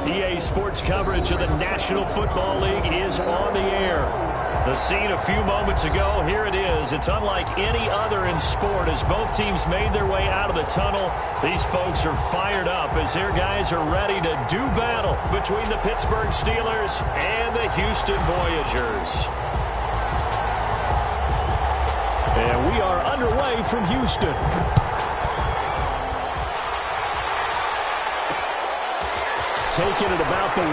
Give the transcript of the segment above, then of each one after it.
EA Sports coverage of the National Football League is on the air. The scene a few moments ago, here it is. It's unlike any other in sport as both teams made their way out of the tunnel. These folks are fired up as their guys are ready to do battle between the Pittsburgh Steelers and the Houston Voyagers. And we are underway from Houston. Taking it about the 1.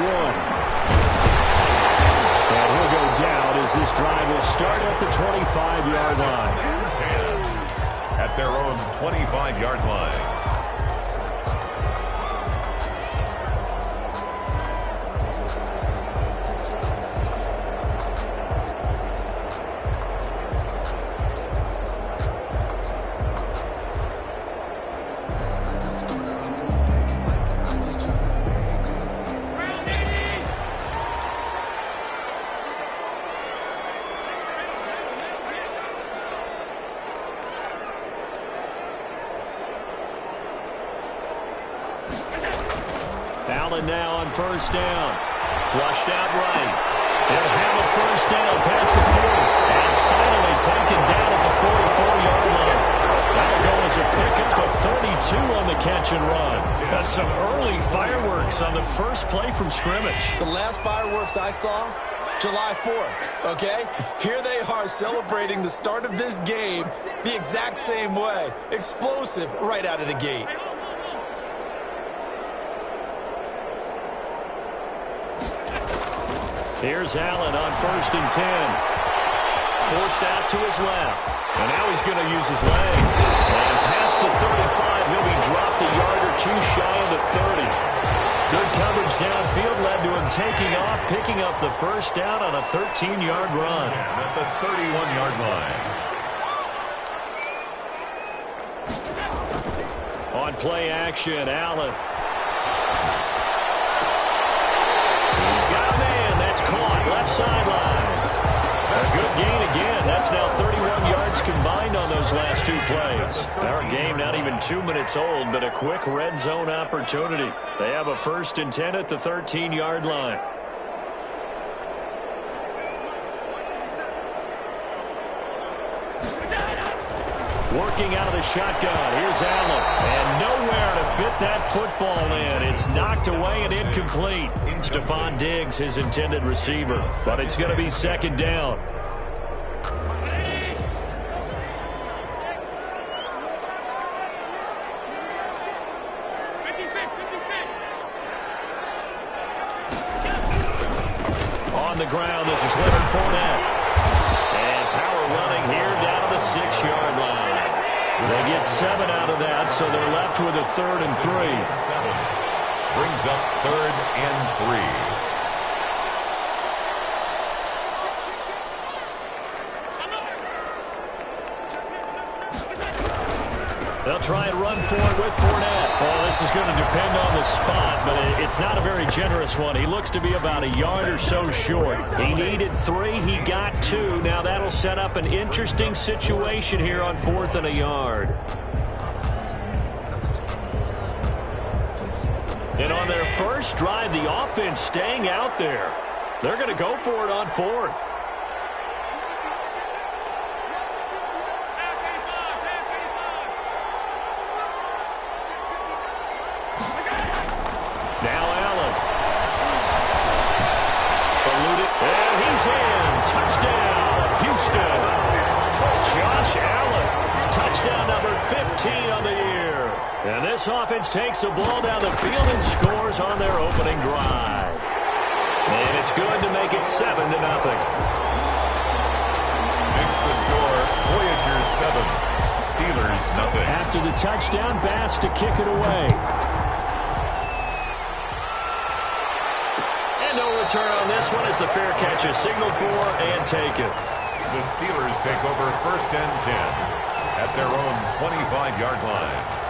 And he'll go down as this drive will start at the 25-yard line. 10 at their own 25-yard line. Allen now on first down. Flushed out right. He'll have a first down past the 40. And finally taken down at the 44-yard line. That'll go as a pickup of 32 on the catch and run. That's some early fireworks on the first play from scrimmage. The last fireworks I saw, July 4th, okay? Here they are celebrating the start of this game the exact same way. Explosive right out of the gate. Here's Allen on first and 10. Forced out to his left. And now he's going to use his legs. And past the 35, he'll be dropped a yard or two shy of the 30. Good coverage downfield led to him taking off, picking up the first down on a 13-yard run. At the 31-yard line. On play action, Allen. He's got a man. That's caught. Left sideline. A good gain again. That's now 31 yards combined on those last two plays. Our game not even 2 minutes old, but a quick red zone opportunity. They have a first and 10 at the 13-yard line. Working out of the shotgun. Here's Allen. And nowhere to fit that football in. It's knocked away and incomplete. Stephon Diggs, his intended receiver. But it's going to be second down. On the ground, this is Leonard Fournette. And power running here down to the 6-yard line. They get 7 out of that, so they're left with a 3rd and 3. 7 brings up 3rd and 3. They'll try and run for it with Fournette. Well, this is going to depend on the spot, but it's not a very generous one. He looks to be about a yard or so short. He needed 3. He got 2. Now that'll set up an interesting situation here on 4th and a yard. And on their first drive, the offense staying out there. They're going to go for it on 4th. Now Allen. Eluded. And he's in. Touchdown, Houston. Josh Allen. Touchdown number 15 on the year. And this offense takes the ball down the field and scores on their opening drive. And it's good to make it 7-0. Makes the score Voyagers 7, Steelers nothing. After the touchdown, Bass to kick it away. No return on this one as the fair catch is signaled for and taken. The Steelers take over 1st and 10 at their own 25-yard line.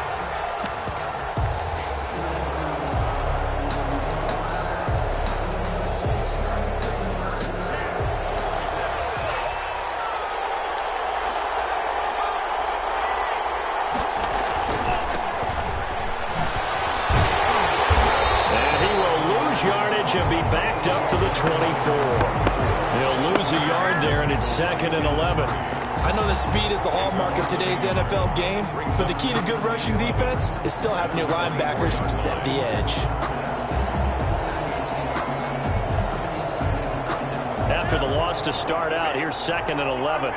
yardage and be backed up to the 24. They'll lose a yard there, and it's 2nd and 11. I know that speed is the hallmark of today's NFL game, but the key to good rushing defense is still having your linebackers set the edge. After the loss to start out, here's 2nd and 11.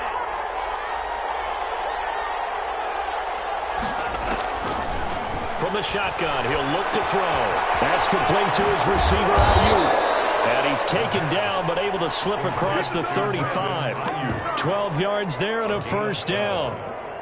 From the shotgun, he'll look to throw. That's complete to his receiver, Ayuk. And he's taken down, but able to slip across the 35. 12 yards there and a first down.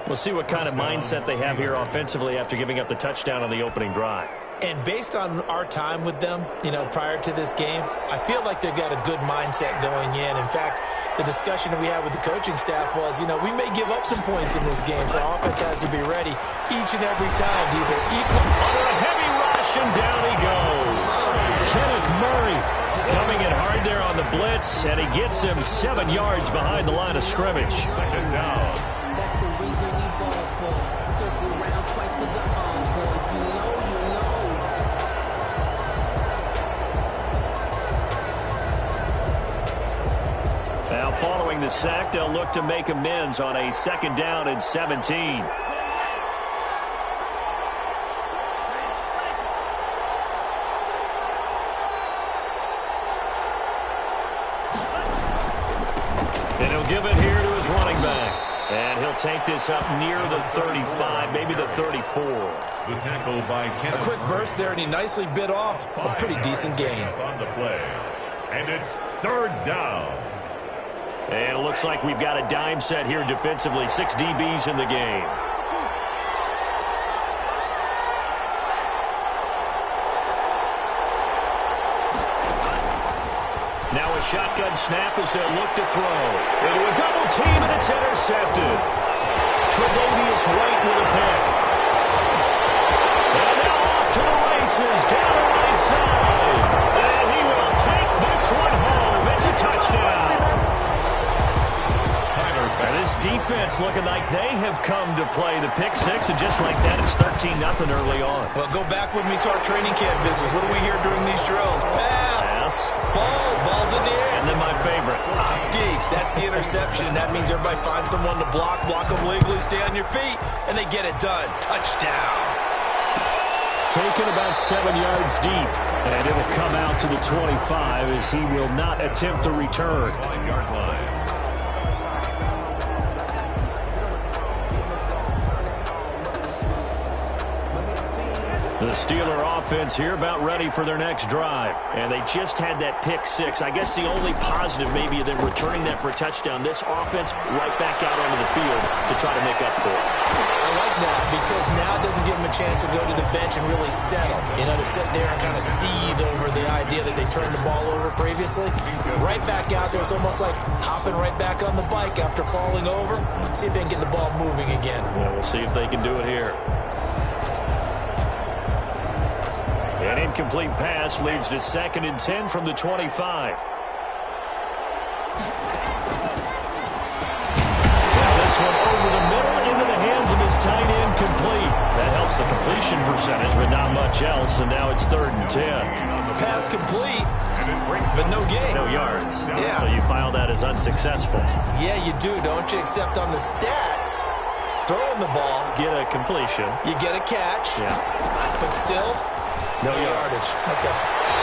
We'll see what kind of mindset they have here offensively after giving up the touchdown on the opening drive. And based on our time with them, prior to this game, I feel like they've got a good mindset going in. In fact, the discussion that we had with the coaching staff was, we may give up some points in this game, so our offense has to be ready each and every time to either equal. Under a heavy rush, and down he goes. Kenneth Murray coming in hard there on the blitz, and he gets him 7 yards behind the line of scrimmage. 2nd down. That's the reason we ball for. Circle around twice for the encore. You know. Now following the sack, they'll look to make amends on a 2nd down and 17. And he'll give it here to his running back. And he'll take this up near the 35, maybe the 34. The tackle by Kenneth. A quick burst there, and he nicely bit off a pretty decent gain. On the play. And it's 3rd down. And it looks like we've got a dime set here defensively. 6 DBs in the game. Now a shotgun snap as they'll look to throw. Into a double team, and it's intercepted. Tre'Davious White with a pick. And now off to the races, down the right side. And he will take this one home. It's a touchdown. And this defense looking like they have come to play the pick six, and just like that, it's 13-0 early on. Well, go back with me to our training camp visit. What do we hear during these drills? Pass. Ball's in the air. And then my favorite. Ski. That's the interception. That means everybody finds someone to block them legally, stay on your feet, and they get it done. Touchdown. Taken about 7 yards deep, and it'll come out to the 25 as he will not attempt to return. 5-yard line. The Steeler offense here about ready for their next drive. And they just had that pick six. I guess the only positive maybe of them returning that for a touchdown. This offense right back out onto the field to try to make up for it. I like that because now it doesn't give them a chance to go to the bench and really settle. To sit there and kind of seethe over the idea that they turned the ball over previously. Right back out there. It's almost like hopping right back on the bike after falling over. See if they can get the ball moving again. Yeah, we'll see if they can do it here. An incomplete pass leads to 2nd and 10 from the 25. Now this one over the middle into the hands of his tight end, complete. That helps the completion percentage, but not much else, and now it's 3rd and 10. Pass complete, but no gain. No yards. Yeah. So you file that as unsuccessful. Yeah, you do, don't you? Except on the stats, throwing the ball, Get a completion. you get a catch, Yeah. but still, No yardage. Okay.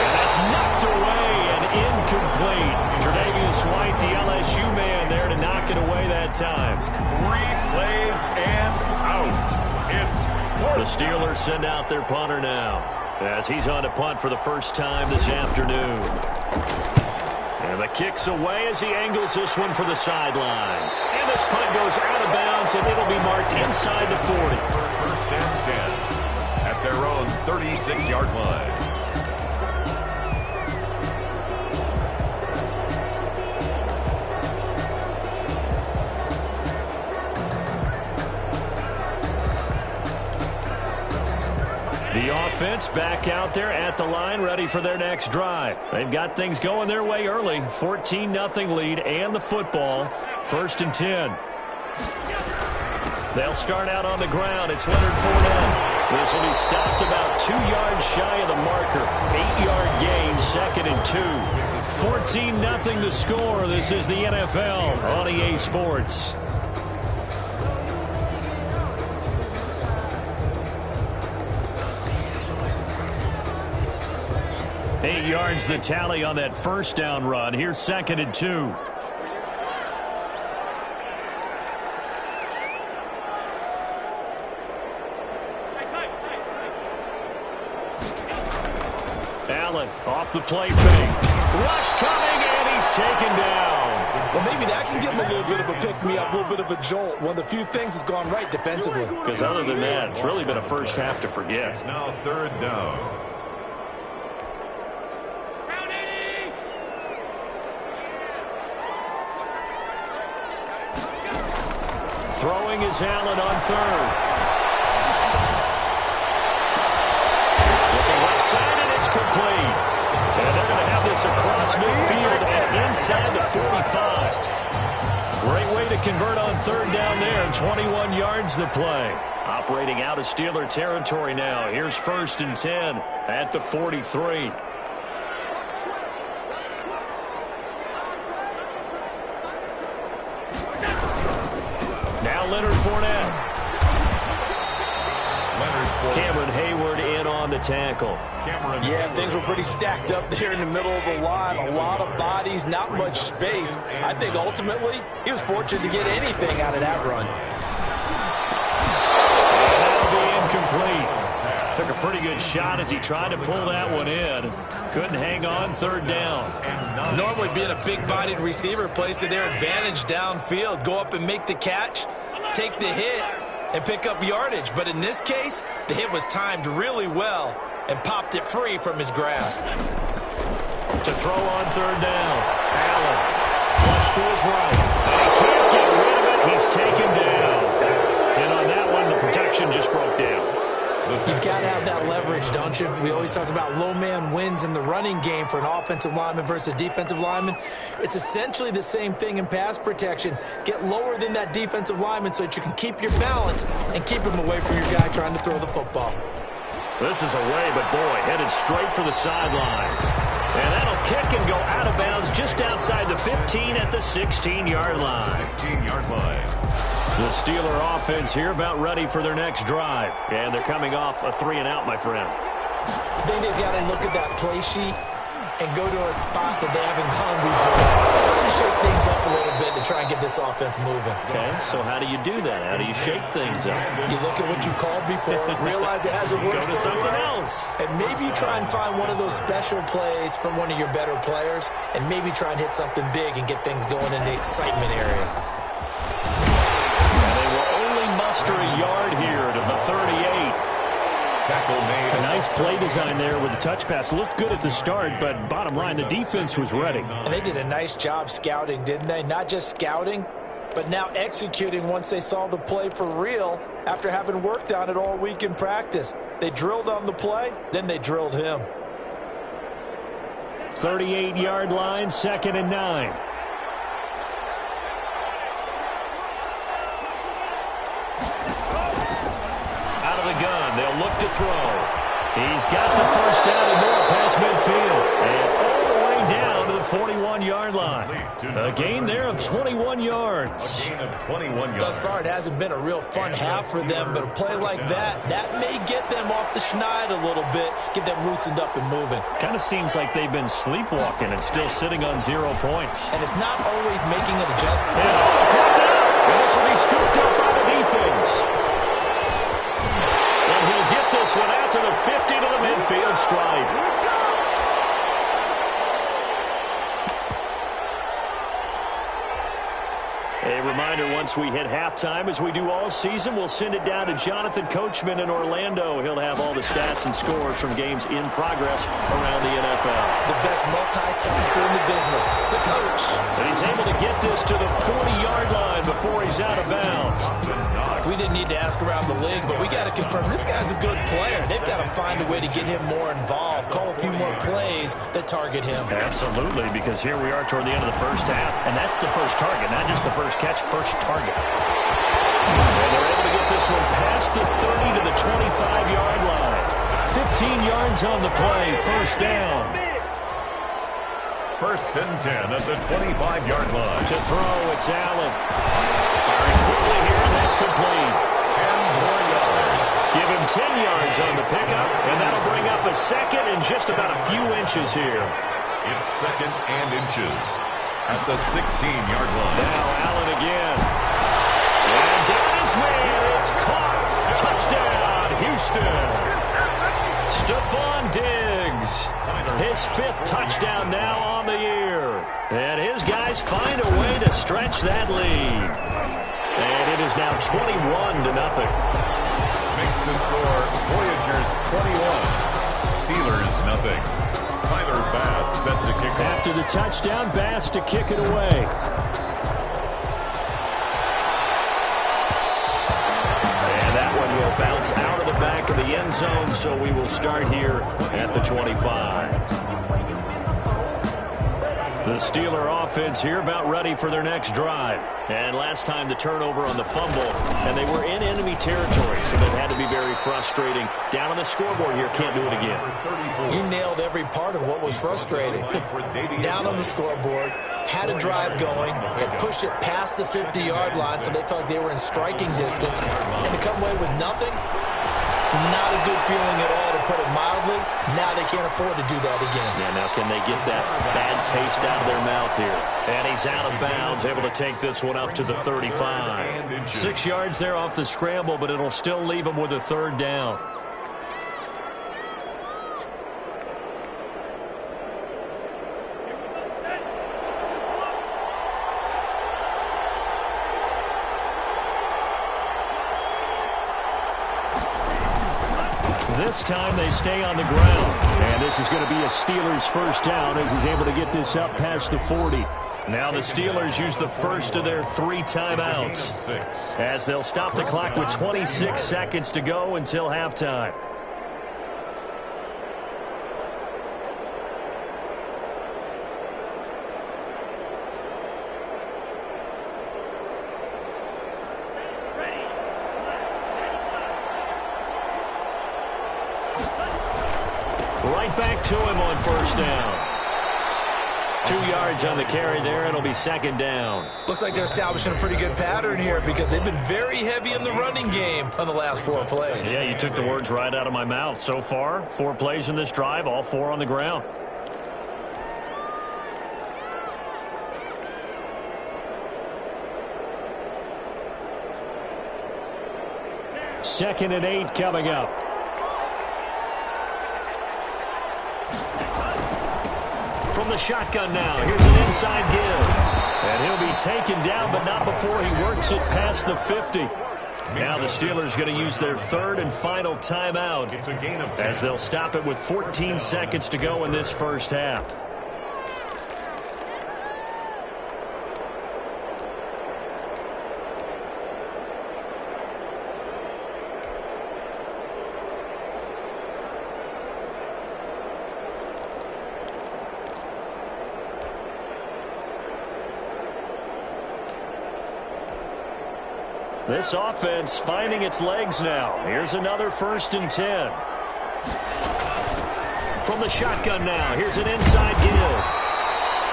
And that's knocked away and incomplete. Tre'Davious White, the LSU man, there to knock it away that time. 3 plays and out. It's The Steelers send out their punter now as he's on to punt for the first time this afternoon. And the kick's away as he angles this one for the sideline. And this punt goes out of bounds, and it'll be marked inside the 40. 1st and 10 at their own 36-yard line. The offense back out there at the line, ready for their next drive. They've got things going their way early. 14-0 lead and the football. 1st and 10. They'll start out on the ground. It's Leonard Fournette. This will be stopped about 2 yards shy of the marker. 8-yard gain, 2nd and 2. 14-0 the score. This is the NFL on EA Sports. Eight yards the tally on that first down run. Here's 2nd and 2. Allen off the play fake. Rush coming, and he's taken down. Well, maybe that can give him a little bit of a pick-me-up, a little bit of a jolt. One of the few things that's gone right defensively. Because other than that, it's really been a first half to forget. It's now 3rd down. Throwing is Allen on 3rd. With the left side, and it's complete. And they're going to have this across midfield and inside the 45. Great way to convert on 3rd down there. 21 yards to play. Operating out of Steeler territory now. Here's 1st and 10 at the 43. Now Leonard Fournette. Cameron Hayward in on the tackle. Yeah, things were pretty stacked up there in the middle of the line. A lot of bodies, not much space. I think ultimately he was fortunate to get anything out of that run. That'll be incomplete. Took a pretty good shot as he tried to pull that one in. Couldn't hang on. 3rd down. Normally being a big-bodied receiver plays to their advantage downfield. Go up and make the catch, take the hit, and pick up yardage. But in this case, the hit was timed really well and popped it free from his grasp. To throw on 3rd down. Allen. Flush to his right. And he can't get rid of it. He's taken down. And on that one, the protection just broke down. You've got to have that leverage, don't you? We always talk about low man wins in the running game for an offensive lineman versus a defensive lineman. It's essentially the same thing in pass protection. Get lower than that defensive lineman so that you can keep your balance and keep him away from your guy trying to throw the football. This is away, but boy, headed straight for the sidelines. And that'll kick and go out of bounds just outside the 15 at the 16-yard line. 16-yard line. The Steeler offense here about ready for their next drive. And they're coming off a 3-and-out, my friend. I think they've got to look at that play sheet and go to a spot that they haven't gone before. Trying to shake things up a little bit to try and get this offense moving. Okay, so how do you do that? How do you shake things up? You look at what you called before, realize it hasn't worked. Go to something else. And maybe you try and find one of those special plays from one of your better players, and maybe try and hit something big and get things going in the excitement area. And they will only muster a yard here to the 38. Tackle made. A nice play design there with the touch pass. Looked good at the start, but bottom line, the defense was ready. And they did a nice job scouting, didn't they? Not just scouting, but now executing once they saw the play for real after having worked on it all week in practice. They drilled on the play, then they drilled him. 38-yard line, 2nd and 9. Out of the gun, they'll look to throw. He's got the first down and more past midfield. And all the way down to the 41-yard line. A gain there of 21 yards. A gain of 21 yards. Thus far, it hasn't been a real fun half for them, but a play like that may get them off the schneid a little bit, get them loosened up and moving. Kind of seems like they've been sleepwalking and still sitting on 0 points. And it's not always making an adjustment. And caught out. And this will be scooped up by the defense. And he'll get this one out to the 50 to the midfield stripe. A reminder, once we hit halftime, as we do all season, we'll send it down to Jonathan Coachman in Orlando. He'll have all the stats and scores from games in progress around the NFL. The best multitasker in the business, the coach. And he's able to get this to the 40-yard line before he's out of bounds. We didn't need to ask around the league, but we got to confirm this guy's a good player. They've got to find a way to get him more involved, call a few more plays that target him. Absolutely, because here we are toward the end of the first half, and that's the first target, not just the first catch, first target. And they're able to get this one past the 30 to the 25-yard line. 15 yards on the play, first down. First and 10 at the 25-yard line. To throw, it's Allen. Firing quickly here, and that's complete. 10 more yards. Give him 10 yards on the pickup, and that'll bring up a second and just about a few inches here. It's second and inches at the 16-yard line. Now Allen again. And down his man. It's caught. Touchdown, Houston. Stephon Diggs. His 5th touchdown now on the year. And his guys find a way to stretch that lead. And it is now 21-0. Makes the score Voyagers 21, Steelers nothing. Tyler Bass set to kick off. After the touchdown, Bass to kick it away. And that one will bounce out of the back of the end zone, so we will start here at the 25. The Steeler offense here about ready for their next drive. And last time the turnover on the fumble, and they were in enemy territory, so that had to be very frustrating. Down on the scoreboard here, can't do it again. You nailed every part of what was frustrating. Down on the scoreboard, had a drive going, had pushed it past the 50-yard line, so they felt like they were in striking distance, and to come away with nothing, not a good feeling at all, to put it mildly. Now they can't afford to do that again. Yeah, now can they get that bad taste out of their mouth here? And he's out of bounds, able to take this one up to the 35. 6 yards there off the scramble, but it'll still leave him with a 3rd down. This time they stay on the ground. And this is going to be a Steelers 1st down as he's able to get this up past the 40. Now the Steelers use the first of their 3 timeouts as they'll stop the clock with 26 seconds to go until halftime. Right back to him on 1st down. 2 yards on the carry there. It'll be 2nd down. Looks like they're establishing a pretty good pattern here because they've been very heavy in the running game on the last 4 plays. Yeah, you took the words right out of my mouth. So far, 4 plays in this drive, all 4 on the ground. Second and 8 coming up. From the shotgun now, here's an inside give. And he'll be taken down, but not before he works it past the 50. Now the Steelers going to use their 3rd and final timeout It's a gain of 10. as they'll stop it with 14 seconds to go in this 1st half. This offense finding its legs now. Here's another 1st and 10. From the shotgun now, here's an inside give.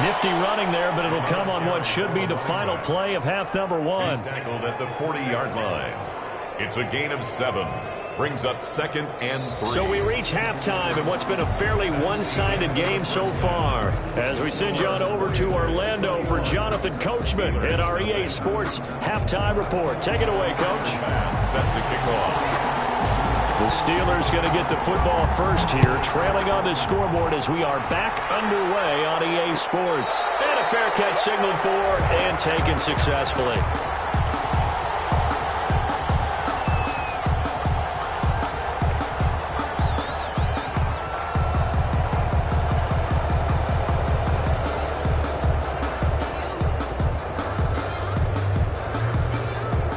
Nifty running there, but it'll come on what should be the final play of half number 1. He's tackled at the 40-yard line. It's a gain of 7. Brings up 2nd and 3. So we reach halftime in what's been a fairly one-sided game so far. As we send you on over to Orlando for Jonathan Coachman in our EA Sports Halftime Report. Take it away, Coach. Set to kick off. The Steelers going to get the football first here, trailing on the scoreboard as we are back underway on EA Sports. And a fair catch signaled for and taken successfully.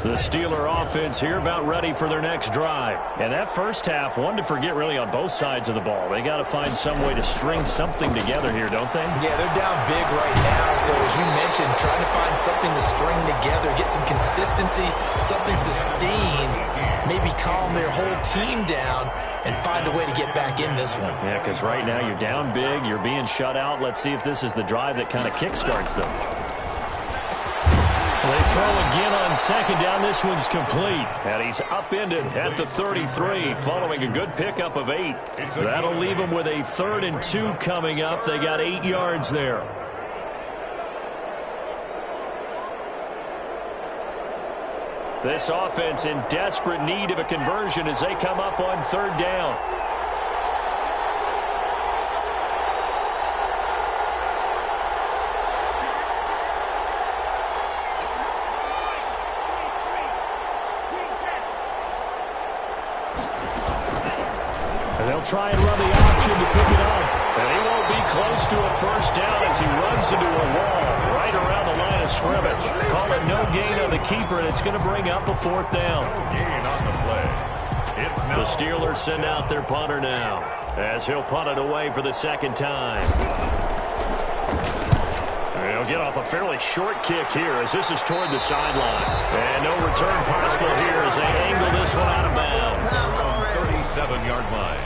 The Steeler offense here about ready for their next drive. And that 1st half, one to forget really on both sides of the ball. They got to find some way to string something together here, don't they? Yeah, they're down big right now. So as you mentioned, trying to find something to string together, get some consistency, something sustained, maybe calm their whole team down and find a way to get back in this one. Yeah, because right now you're down big, you're being shut out. Let's see if this is the drive that kind of kickstarts them. They throw again on second down. This one's complete. And he's upended at the 33 following a good pickup of 8. That'll leave them with a 3rd and 2 coming up. They got 8 yards there. This offense in desperate need of a conversion as they come up on 3rd down. And they'll try and run the option to pick it up. And he won't be close to a 1st down as he runs into a wall right around the line of scrimmage. Call it no gain on the keeper, and it's going to bring up a 4th down. Gain on the play. It's now. The Steelers send out their punter now as he'll punt it away for the 2nd time. He'll get off a fairly short kick here as this is toward the sideline. And no return possible here as they angle this one out of bounds. 37-yard line.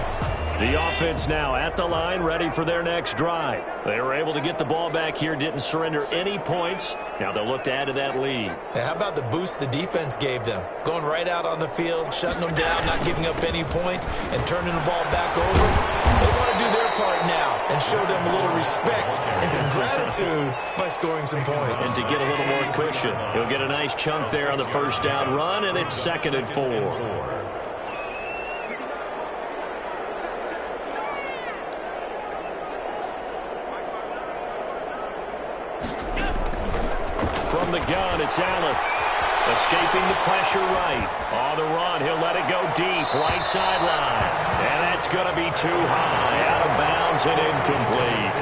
The offense now at the line, ready for their next drive. They were able to get the ball back here, didn't surrender any points. Now they'll look to add to that lead. How about the boost the defense gave them? Going right out on the field, shutting them down, not giving up any points, and turning the ball back over. They want to do their part now and show them a little respect and some gratitude by scoring some points. And to get a little more cushion, he'll get a nice chunk there on the 1st down run, and it's 2nd and 4. From the gun, it's Allen. Escaping the pressure right. On the run, he'll let it go deep. Right sideline. And that's going to be too high. Out of bounds and incomplete.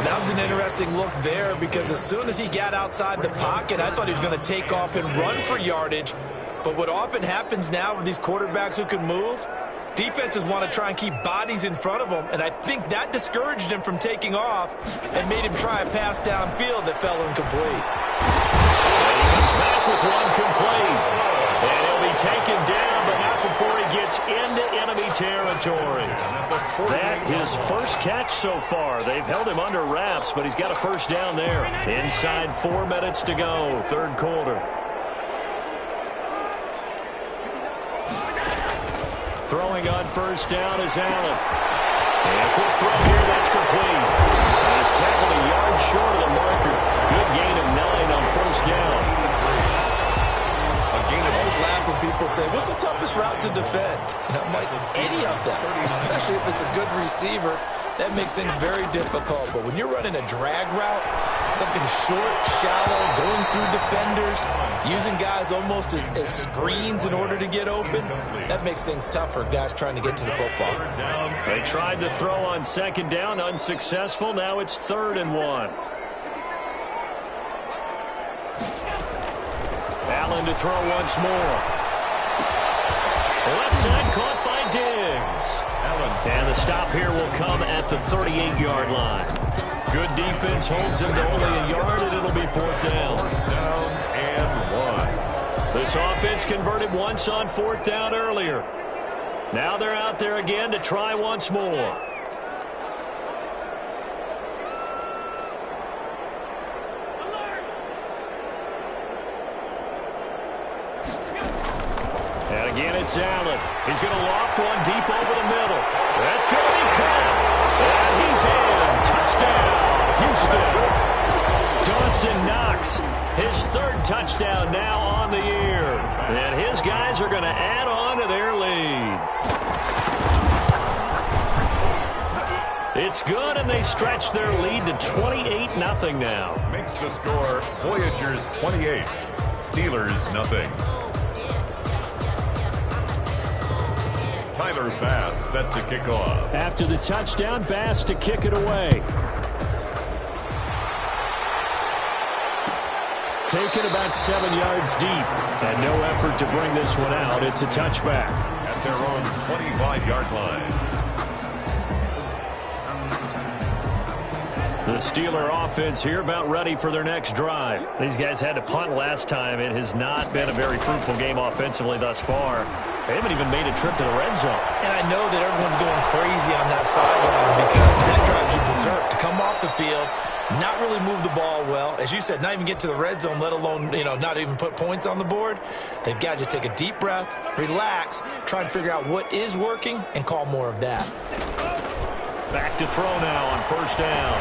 That was an interesting look there because as soon as he got outside the pocket, I thought he was going to take off and run for yardage. But what often happens now with these quarterbacks who can move, defenses want to try and keep bodies in front of them, and I think that discouraged him from taking off and made him try a pass downfield that fell incomplete. He comes back with one complete. And he'll be taken down, but not before he gets into enemy territory. That his first catch so far. They've held him under wraps, but he's got a 1st down there. Inside 4 minutes to go, 3rd quarter. Throwing on 1st down is Allen. And a quick throw here, that's complete. And he's tackled a yard short of the marker. Good gain of 9 on 1st down. I always laugh when people say, what's the toughest route to defend? And I'm like, any of them, especially if it's a good receiver. That makes things very difficult. But when you're running a drag route, something short, shallow, going through defenders, using guys almost as screens in order to get open, that makes things tough for guys trying to get to the football. They tried to throw on 2nd down, unsuccessful. Now it's 3rd and 1. Allen to throw once more. Left side caught by Diggs. And the stop here will come at the 38-yard line. Good defense holds him to only a yard, and it'll be 4th down. 4th down and 1. This offense converted once on 4th down earlier. Now they're out there again to try once more. And again, it's Allen. He's going to loft one deep over the middle. That's going to be caught. And he's in. Touchdown, Houston. Dawson Knox, his 3rd touchdown now on the year. And his guys are going to add on to their lead. It's good, and they stretch their lead to 28-0 now. Makes the score Voyagers 28, Steelers 0. Tyler Bass set to kick off. After the touchdown, Bass to kick it away. Taken about 7 yards deep. And no effort to bring this one out. It's a touchback. At their own 25-yard line. The Steeler offense here about ready for their next drive. These guys had to punt last time. It has not been a very fruitful game offensively thus far. They haven't even made a trip to the red zone. And I know that everyone's going crazy on that sideline because that drives you berserk. To come off the field, not really move the ball well. As you said, not even get to the red zone, let alone, not even put points on the board. They've got to just take a deep breath, relax, try and figure out what is working, and call more of that. Back to throw now on first down.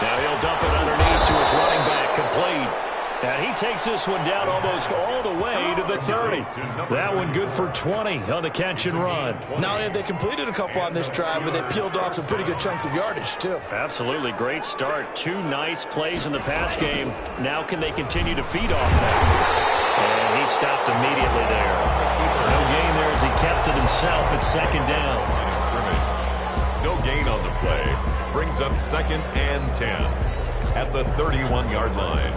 Now he'll dump it underneath to his running back, complete. And he takes this one down almost all the way to the 30. That one good for 20 on the catch and run. Not only have they completed a couple on this drive, but they peeled off some pretty good chunks of yardage, too. Absolutely great start. 2 nice plays in the pass game. Now can they continue to feed off that? And he stopped immediately there. No gain there as he kept it himself at second down. No gain on the play. Brings up 2nd and 10 at the 31-yard line.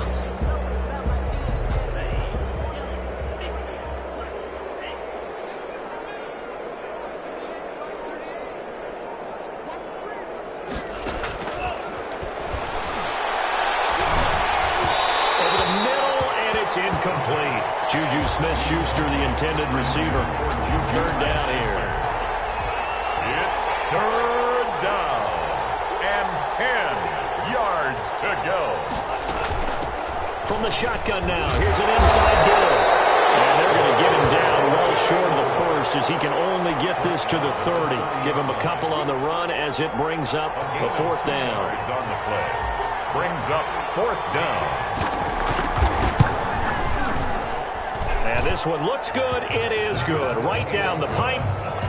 Incomplete. Juju Smith-Schuster, the intended receiver. Third down here. It's third down and 10 yards to go. From the shotgun now, here's an inside good. And they're going to get him down well short of the first as he can only get this to the 30. Give him a couple on the run as it brings up a 4th down. On the play. Brings up 4th down. And this one looks good. It is good. Right down the pipe.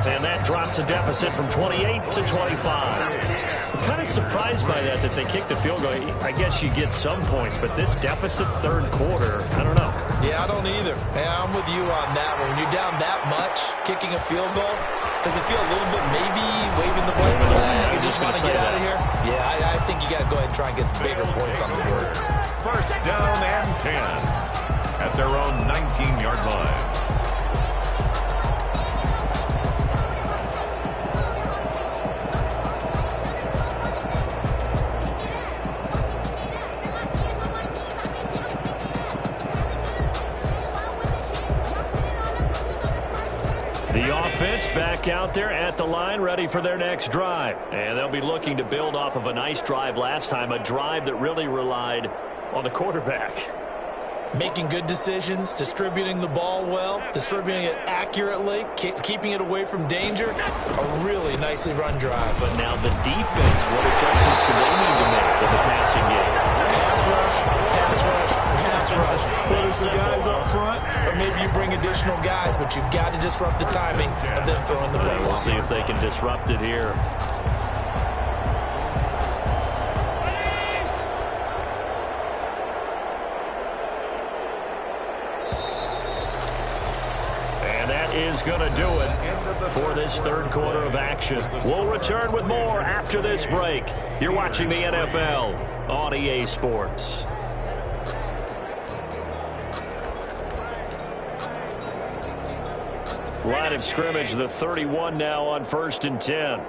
And that drops a deficit from 28 to 25. I'm kind of surprised by that they kicked the field goal. I guess you get some points, but this deficit third quarter, I don't know. Yeah, I don't either. Yeah, I'm with you on that one. When you're down that much, kicking a field goal, does it feel a little bit maybe waving the white flag? You just want to get out of here? Yeah, I think you got to go ahead and try and get some bigger points on the board. First down and 10. At their own 19-yard line. The offense back out there at the line, ready for their next drive. And they'll be looking to build off of a nice drive last time, a drive that really relied on the quarterback. Making good decisions, distributing the ball well, distributing it accurately, keeping it away from danger. A really nicely run drive. But now the defense, what adjustments do they need to make in the passing game? Pass rush, pass rush, pass rush. Whether it's the guys up front or maybe you bring additional guys, but you've got to disrupt the timing of them throwing the ball. We'll see if they can disrupt it here. Is going to do it for this third quarter of action. We'll return with more after this break. You're watching the NFL on EA Sports. Line of scrimmage, the 31 now on 1st and 10.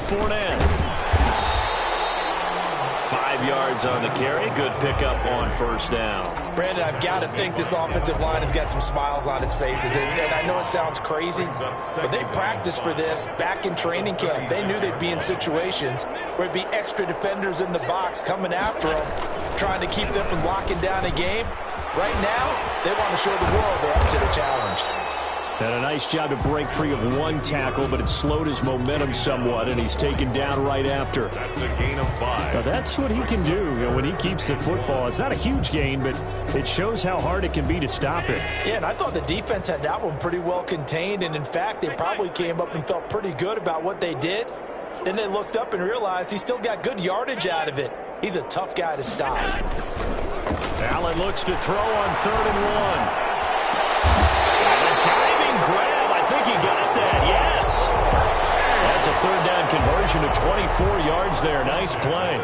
Fournette. 5 yards on the carry. Good pickup on first down. Brandon, I've got to think this offensive line has got some smiles on its faces. And I know it sounds crazy, but they practiced for this back in training camp. They knew they'd be in situations where it'd be extra defenders in the box coming after them, trying to keep them from locking down a game. Right now, they want to show the world they're up to the challenge. Had a nice job to break free of one tackle, but it slowed his momentum somewhat, and he's taken down right after. That's a gain of 5. Now, that's what he can do when he keeps the football. It's not a huge gain, but it shows how hard it can be to stop it. Yeah, and I thought the defense had that one pretty well contained, and in fact, they probably came up and felt pretty good about what they did. Then they looked up and realized he still got good yardage out of it. He's a tough guy to stop. Allen looks to throw on 3rd and 1. Grab, I think he got that, yes. That's a 3rd down conversion to 24 yards there. Nice play.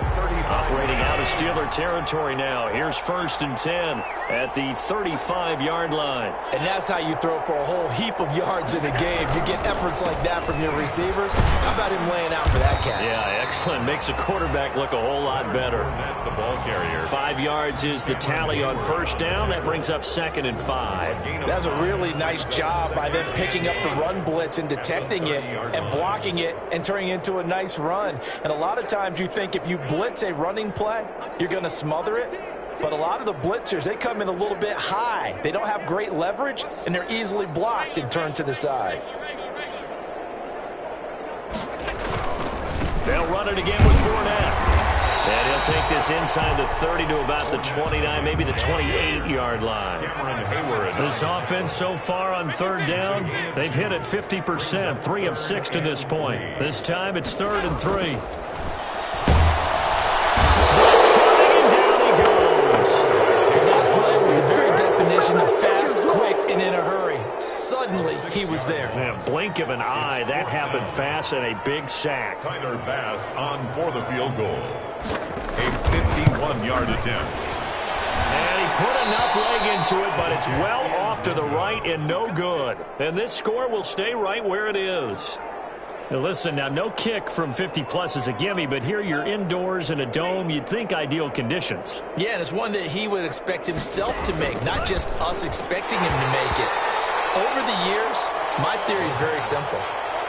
Operating out of Steeler territory now. Here's 1st and 10 at the 35-yard line. And that's how you throw for a whole heap of yards in a game. You get efforts like that from your receivers. How about him laying out for that catch? Yeah, excellent. Makes the quarterback look a whole lot better. The ball carrier. 5 yards is the tally on 1st down. That brings up 2nd and 5. That's a really nice job by them picking up the run blitz and detecting it and blocking it and turning it into a nice run. And a lot of times you think if you blitz a running play, you're going to smother it. But a lot of the blitzers, they come in a little bit high. They don't have great leverage, and they're easily blocked and turned to the side. They'll run it again with Fournette. And he'll take this inside the 30 to about the 29, maybe the 28-yard line. This offense so far on 3rd down, they've hit it 50%, 3 of 6 to this point. This time it's 3rd and 3. Blitz coming, and down he goes. And that play was the very definition of fast, quick, and in a hurry. Suddenly, he was there. Yeah, blink of an eye, that happened fast, and a big sack. Tyler Bass on for the field goal. A 51-yard attempt. And he put enough leg into it, but it's well off to the right and no good. And this score will stay right where it is. Now listen, now no kick from 50-plus is a gimme, but here you're indoors in a dome. You'd think ideal conditions. Yeah, and it's one that he would expect himself to make, not just us expecting him to make it. Over the years, my theory is very simple.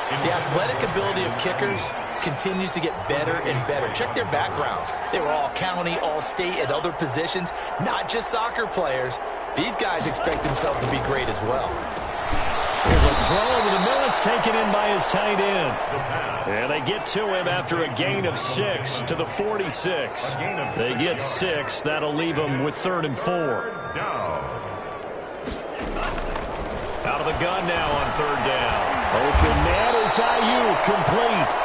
The athletic ability of kickers continues to get better and better. Check their background. They were all county, all state, at other positions, not just soccer players. These guys expect themselves to be great as well. Here's a throw over the middle. It's taken in by his tight end. And they get to him after a gain of 6 to the 46. They get 6. That'll leave them with 3rd and 4. Out of the gun now on 3rd down. Open man is Ayuk, complete.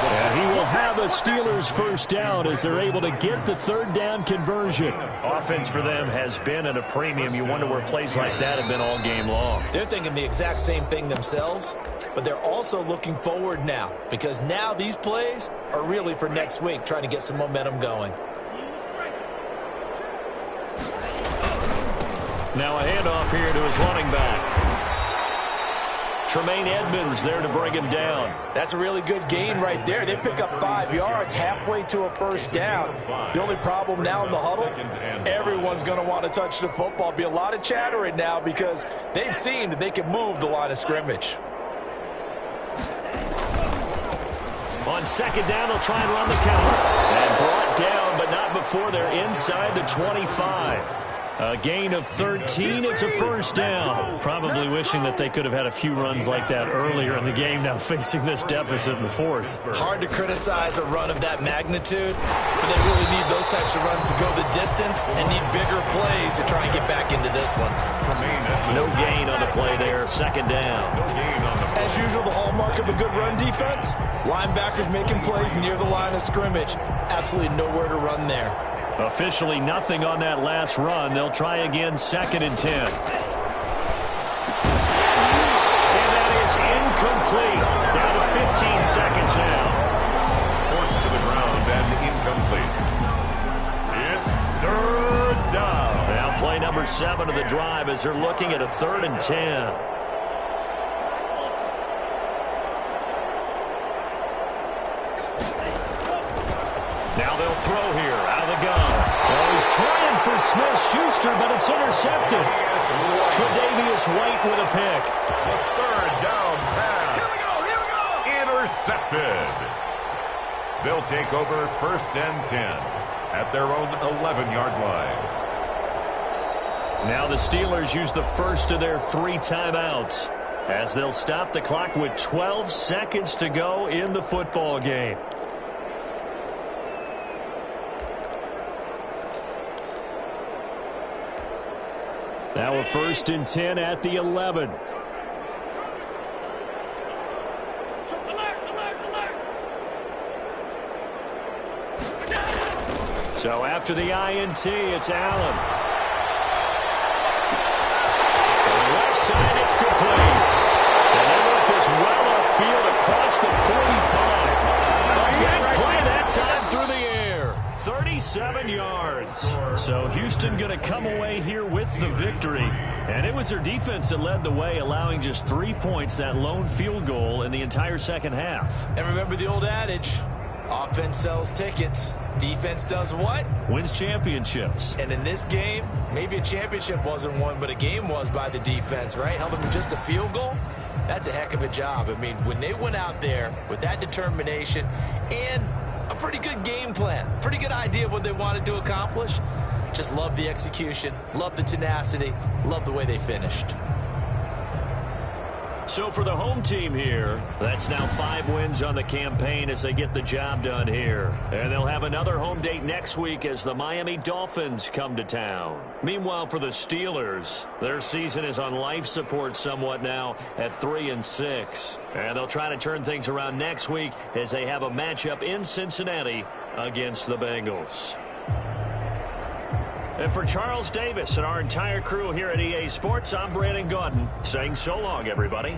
And he will have a Steelers 1st down as they're able to get the 3rd down conversion. Offense for them has been at a premium. You wonder where plays like that have been all game long. They're thinking the exact same thing themselves, but they're also looking forward now because now these plays are really for next week, trying to get some momentum going. Now a handoff here to his running back. Tremaine Edmonds there to bring him down. That's a really good gain right there. They pick up 5 yards halfway to a 1st down. The only problem now in the huddle, everyone's going to want to touch the football. Be a lot of chattering now because they've seen that they can move the line of scrimmage. On 2nd down, they'll try and run the counter. And brought down, but not before they're inside the 25. A gain of 13. It's a 1st down. Probably wishing that they could have had a few runs like that earlier in the game, now facing this deficit in the 4th. Hard to criticize a run of that magnitude, but they really need those types of runs to go the distance and need bigger plays to try and get back into this one. No gain on the play there. 2nd down. As usual, the hallmark of a good run defense, linebackers making plays near the line of scrimmage. Absolutely nowhere to run there. Officially nothing on that last run. They'll try again, 2nd and 10. And that is incomplete. Down to 15 seconds now. Forced to the ground and incomplete. It's 3rd down. Now play number 7 of the drive as they're looking at a 3rd and 10. Now they'll throw here out of the gun. Oh, he's trying for Smith-Schuster, but it's intercepted. Tre'Davious White with a pick. The 3rd down pass. Here we go. Intercepted. They'll take over 1st and 10 at their own 11-yard line. Now the Steelers use the first of their 3 timeouts as they'll stop the clock with 12 seconds to go in the football game. Now a 1st and 10 at the 11. So after the INT, it's Allen. For the left side, it's complete. And they want this well upfield across the 45. A big play that time through the air. 37 yards. So Houston going to come away here with the victory. And it was their defense that led the way, allowing just 3 points, that lone field goal in the entire second half. And remember the old adage, offense sells tickets. Defense does what? Wins championships. And in this game, maybe a championship wasn't won, but a game was by the defense, right? Held them to just a field goal. That's a heck of a job. I mean, when they went out there with that determination and a pretty good game plan, pretty good idea of what they wanted to accomplish, just love the execution, love the tenacity, love the way they finished. So for the home team here, that's now 5 wins on the campaign as they get the job done here. And they'll have another home date next week as the Miami Dolphins come to town. Meanwhile, for the Steelers, their season is on life support somewhat now at 3-6. And they'll try to turn things around next week as they have a matchup in Cincinnati against the Bengals. And for Charles Davis and our entire crew here at EA Sports, I'm Brandon Gaudin saying so long, everybody.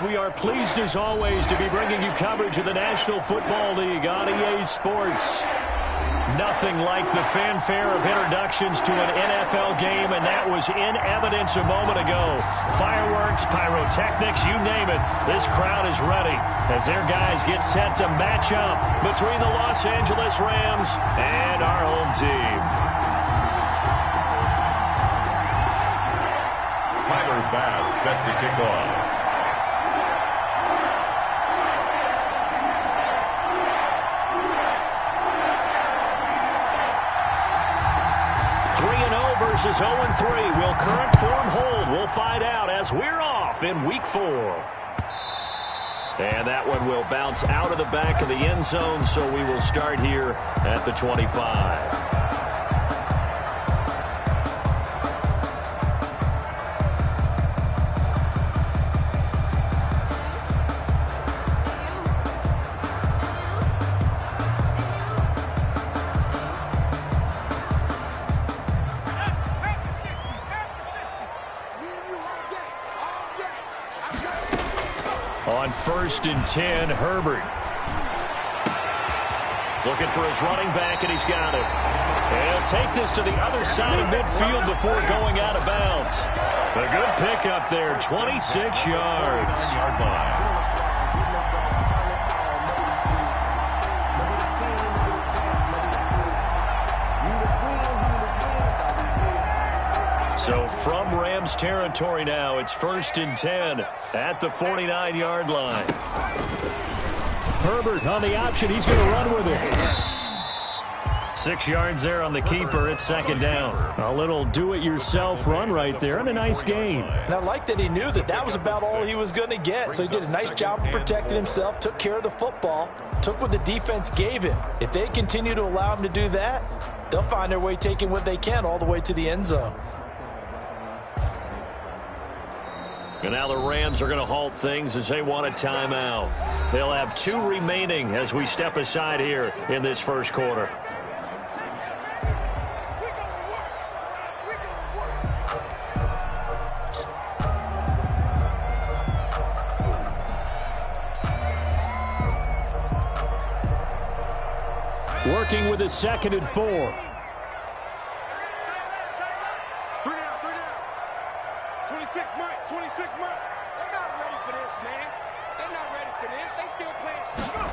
We are pleased as always to be bringing you coverage of the National Football League on EA Sports. Nothing like the fanfare of introductions to an NFL game, and that was in evidence a moment ago. Fireworks, pyrotechnics, you name it. This crowd is ready as their guys get set to match up between the Los Angeles Rams and our home team. Tyler Bass set to kick off. Versus 0-3. Will current form hold? We'll find out as we're off in Week 4. And that one will bounce out of the back of the end zone, so we will start here at the 25. On 1st and 10, Herbert. Looking for his running back, and he's got it. And he'll take this to the other side of midfield before going out of bounds. A good pickup there, 26 yards. So from Rams territory now, it's 1st and 10 at the 49-yard line. Herbert on the option. He's going to run with it. 6 yards there on the keeper. It's 2nd down. A little do-it-yourself run right there and a nice gain. And I like that he knew that that was about all he was going to get. So he did a nice job of protecting himself, took care of the football, took what the defense gave him. If they continue to allow him to do that, they'll find their way taking what they can all the way to the end zone. And now the Rams are going to halt things as they want a timeout. They'll have 2 remaining as we step aside here in this first quarter. Working with a 2nd and 4. 26 months. They're not ready for this, man. They're not ready for this. They still playing suck.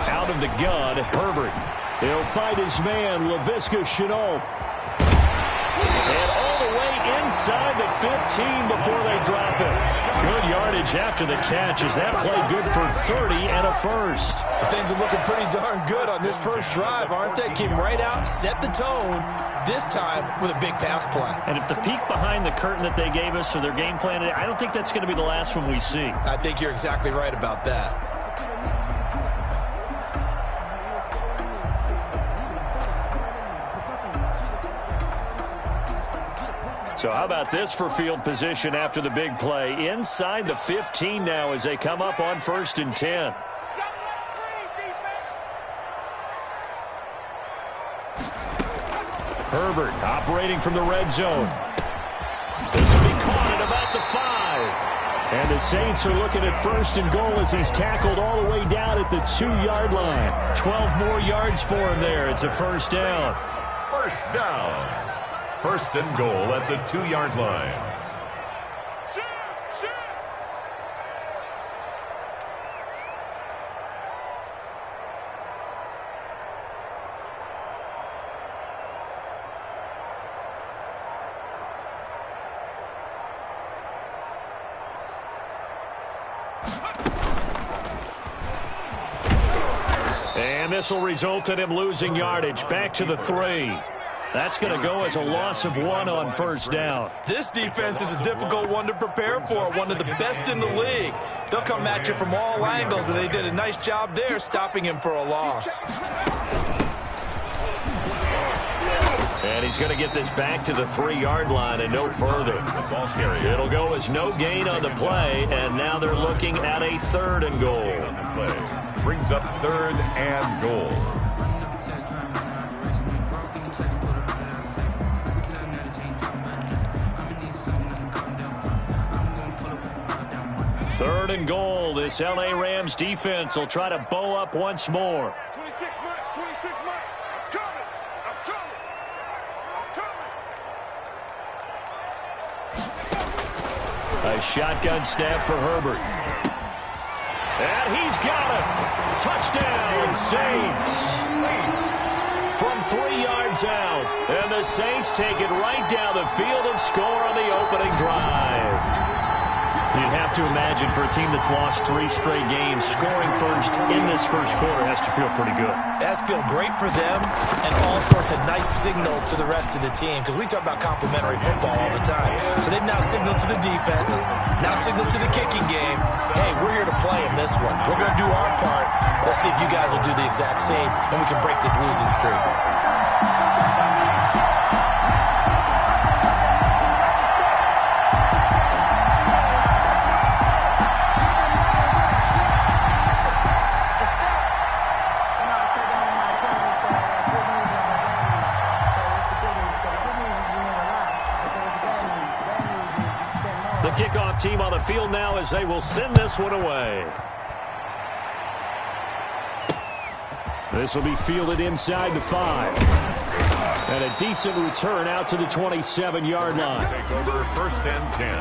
Out of the gun, Herbert. He'll fight his man, Laviska Shenault. And all the way inside the 15 before they drop it. Good yardage after the catch as that play good for 30 and a first. Things are looking pretty darn good on this first drive, aren't they? Came right out, set the tone, this time with a big pass play. And if the peek behind the curtain that they gave us or their game plan, I don't think that's going to be the last one we see. I think you're exactly right about that. So how about this for field position after the big play? Inside the 15 now as they come up on 1st and 10. Herbert operating from the red zone. This will be caught at about the 5. And the Saints are looking at 1st and goal as he's tackled all the way down at the 2-yard line. 12 more yards for him there. It's a 1st down. 1st down. 1st and goal at the 2-yard line. And this will result in him losing yardage back to the 3. That's going to go as a loss of 1 on 1st down. This defense is a difficult one to prepare for, one of the best in the league. They'll come at you from all angles, and they did a nice job there stopping him for a loss. And he's going to get this back to the 3-yard line and no further. It'll go as no gain on the play, and now they're looking at a 3rd and goal. Brings up 3rd and goal. 3rd and goal. This L.A. Rams defense will try to bow up once more. 26 Mike, 26 Mike. I'm coming. I'm coming. I'm coming. A shotgun snap for Herbert. And he's got it. Touchdown, Saints. From 3 yards out. And the Saints take it right down the field and score on the opening drive. You'd have to imagine for a team that's lost 3 straight games, scoring first in this first quarter has to feel pretty good. It has to feel great for them and also it's a nice signal to the rest of the team because we talk about complementary football all the time. So they've now signaled to the defense, now signaled to the kicking game, hey, we're here to play in this one. We're going to do our part. Let's see if you guys will do the exact same and we can break this losing streak. The kickoff team on the field now as they will send this one away. This will be fielded inside the 5. And a decent return out to the 27-yard line. Take over 1st and 10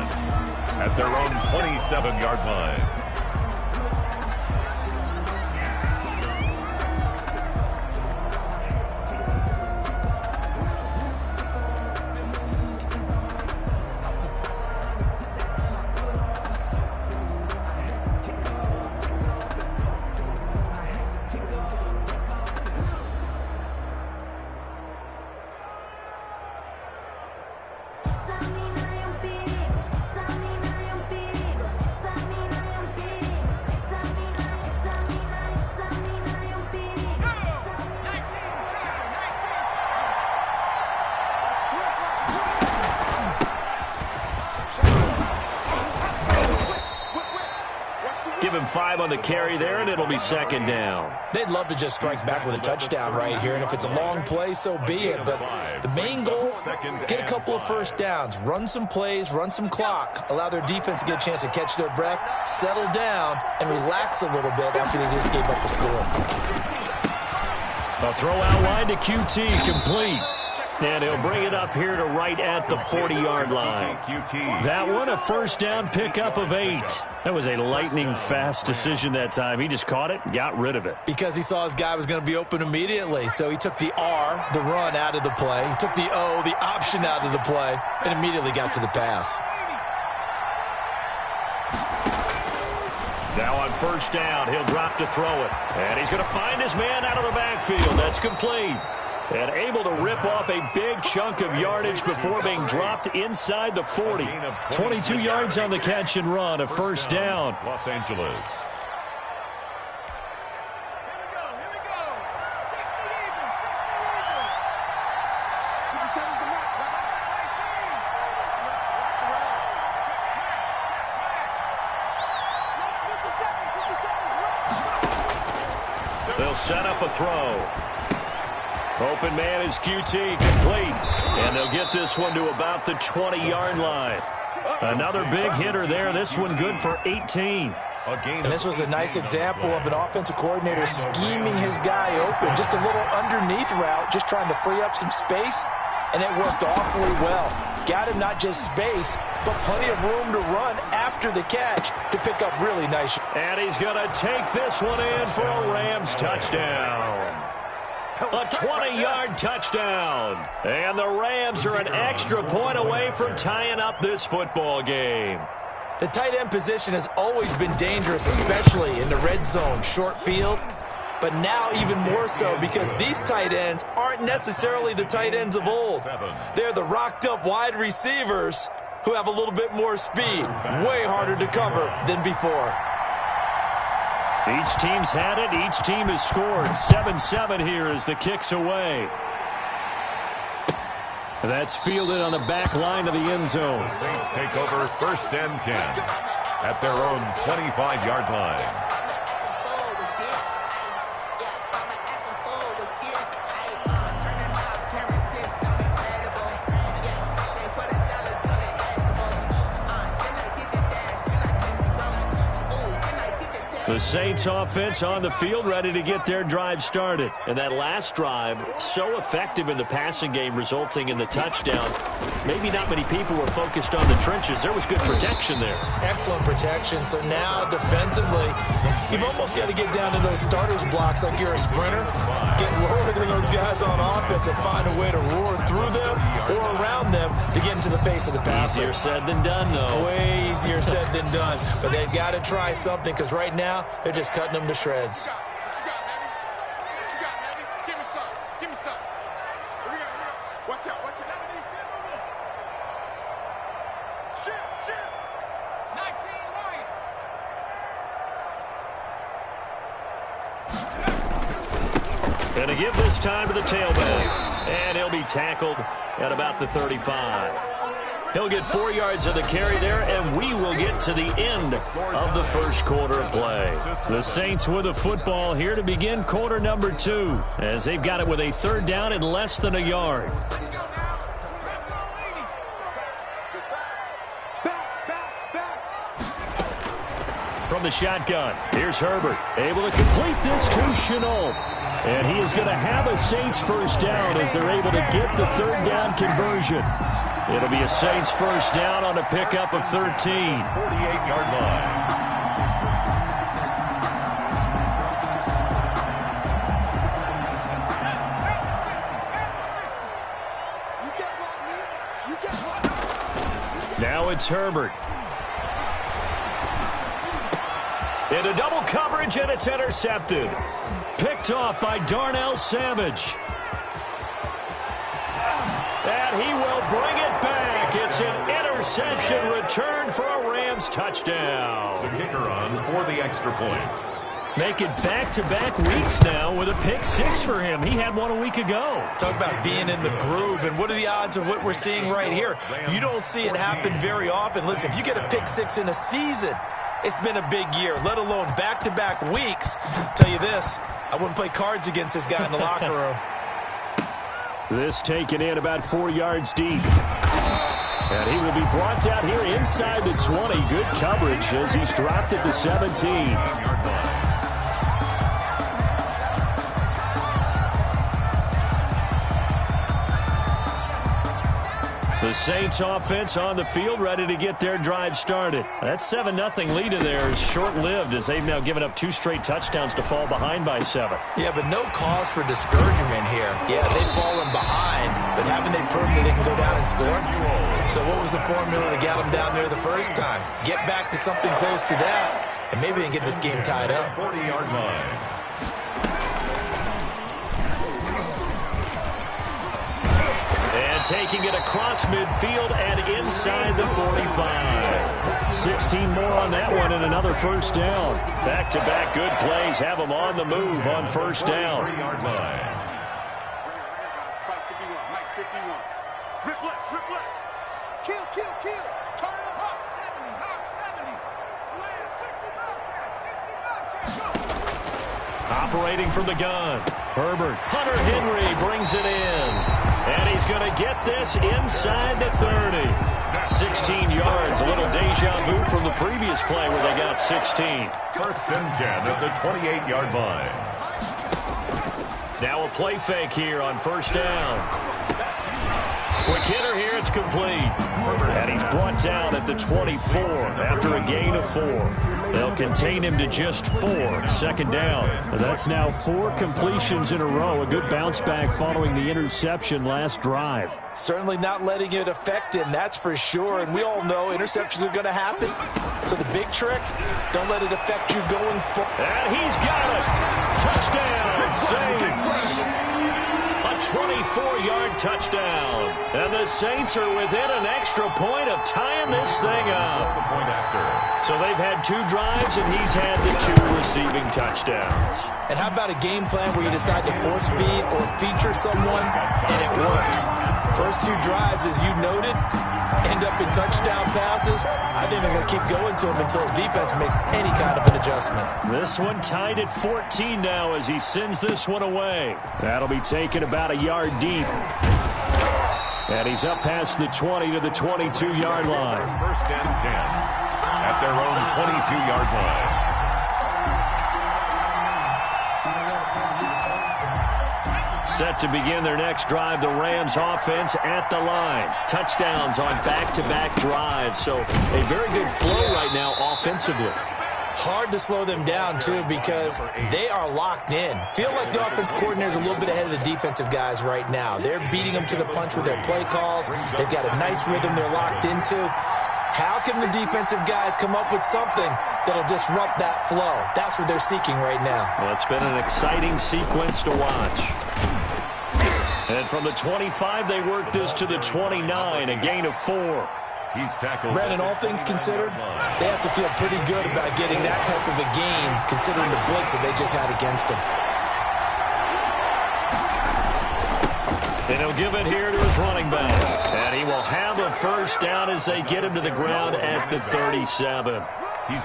at their own 27-yard line. Give him 5 on the carry there, and it'll be 2nd down. They'd love to just strike back with a touchdown right here, and if it's a long play, so be it. But the main goal, get a couple of 1st downs, run some plays, run some clock, allow their defense to get a chance to catch their breath, settle down, and relax a little bit after they just gave up a score. A throw out line to QT, complete. And he'll bring it up here to right at the 40-yard line. That one, a 1st down pickup of 8. That was a lightning-fast decision that time. He just caught it and got rid of it. Because he saw his guy was going to be open immediately. So he took the R, the run, out of the play. He took the O, the option, out of the play, and immediately got to the pass. Now on 1st down, he'll drop to throw it. And he's going to find his man out of the backfield. That's complete. And able to rip off a big chunk of yardage before being dropped inside the 40. 22 yards on the catch and run, a 1st down. Los Angeles. They'll set up a throw. Open man is QT, complete. And they'll get this one to about the 20-yard line. Another big hitter there. This one good for 18. And this was a nice example of an offensive coordinator scheming his guy open. Just a little underneath route, just trying to free up some space. And it worked awfully well. Got him not just space, but plenty of room to run after the catch to pick up really nice. And he's going to take this one in for a Rams touchdown. A 20-yard touchdown. And the Rams are an extra point away from tying up this football game. The tight end position has always been dangerous, especially in the red zone, short field. But now even more so because these tight ends aren't necessarily the tight ends of old. They're the rocked-up wide receivers who have a little bit more speed. Way harder to cover than before. Each team's had it. Each team has scored. 7-7 here as the kick's away. That's fielded on the back line of the end zone. The Saints take over 1st and 10 at their own 25-yard line. The Saints offense on the field, ready to get their drive started. And that last drive, so effective in the passing game, resulting in the touchdown. Maybe not many people were focused on the trenches. There was good protection there. Excellent protection. So now defensively, you've almost got to get down to those starters blocks like you're a sprinter. Get lower than those guys on offense and find a way to roar through them or around them to get into the face of the passer. Easier said than done, though. Way easier said than done. But they've got to try something because right now they're just cutting them to shreds. What you got, Levy? What you got, Levy? Give me some. Give me some. Here we go. Watch out. Watch out. Shift. 19 Lion. And to give this time to the tailback. And he'll be tackled at about the 35. He'll get 4 yards of the carry there, and we will get to the end of the first quarter of play. The Saints with a football here to begin quarter number 2, as they've got it with a third down and less than a yard. From the shotgun, here's Herbert, able to complete this to Shenault. And he is going to have a Saints first down as they're able to get the third down conversion. It'll be a Saints first down on a pickup of 13. 48-yard line. Now it's Herbert. Into double coverage, and it's intercepted. Picked off by Darnell Savage. And he will bring it back. It's an interception return for a Rams touchdown. The kicker on for the extra point. Make it back-to-back weeks now with a pick 6 for him. He had one a week ago. Talk about being in the groove, and what are the odds of what we're seeing right here? You don't see it happen very often. Listen, if you get a pick 6 in a season, it's been a big year, let alone back-to-back weeks. Tell you this, I wouldn't play cards against this guy in the locker room. This taken in about 4 yards deep. And he will be brought down here inside the 20. Good coverage as he's dropped at the 17. The Saints offense on the field, ready to get their drive started. That 7-0 lead of theirs short-lived as they've now given up 2 straight touchdowns to fall behind by 7. Yeah, but no cause for discouragement here. Yeah, they've fallen behind, but haven't they proven that they can go down and score? So what was the formula that got them down there the first time? Get back to something close to that, and maybe they can get this game tied up. 40-yard line. Taking it across midfield and inside the 45. 16 more on that one and another first down. Back-to-back good plays have them on the move on first down. 40-yard line. Rip left. Kill. Turn it up. Hawk 70. Slam. 60 Bobcat. Operating from the gun. Herbert. Hunter Henry brings it in. And he's going to get this inside the 30. 16 yards, a little deja vu from the previous play where they got 16. First and 10 at the 28-yard line. Now a play fake here on first down. Quick hitter here, it's complete. And he's brought down at the 24 after a gain of 4. They'll contain him to just 4. Second down. That's now 4 completions in a row. A good bounce back following the interception last drive. Certainly not letting it affect him, that's for sure. And we all know interceptions are going to happen. So the big trick, don't let it affect you going forward. And he's got it. Touchdown, Saints. A 24-yard touchdown. And the Saints are within an extra point of tying this thing up. The point after. So they've had 2 drives, and he's had the 2 receiving touchdowns. And how about a game plan where you decide to force feed or feature someone, and it works? First 2 drives, as you noted, end up in touchdown passes. I think they're going to keep going to him until the defense makes any kind of an adjustment. This one tied at 14 now as he sends this one away. That'll be taken about a yard deep. And he's up past the 20 to the 22-yard line. First and 10 at their own 22-yard line. Set to begin their next drive, the Rams offense at the line. Touchdowns on back-to-back drives, so a very good flow right now offensively. Hard to slow them down, too, because they are locked in. Feel like the offense coordinator is a little bit ahead of the defensive guys right now. They're beating them to the punch with their play calls. They've got a nice rhythm they're locked into. How can the defensive guys come up with something that'll disrupt that flow? That's what they're seeking right now. Well, it's been an exciting sequence to watch. And from the 25, they work this to the 29, a gain of 4. He's tackled. Brandon, all things considered, they have to feel pretty good about getting that type of a gain, considering the blitz that they just had against them. And he'll give it here to his running back. And he will have a first down as they get him to the ground at the 37.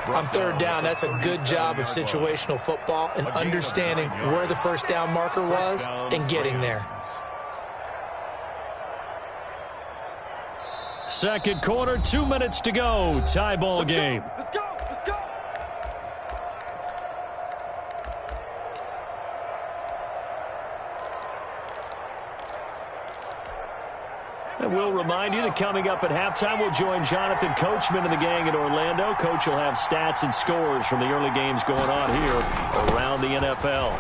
On third down, that's a good job of situational football and understanding where the first down marker was and getting there. Second quarter, 2 minutes to go. Tie ball game. Let's go. Let's go. And we'll remind you that coming up at halftime, we'll join Jonathan Coachman and the gang in Orlando. Coach will have stats and scores from the early games going on here around the NFL.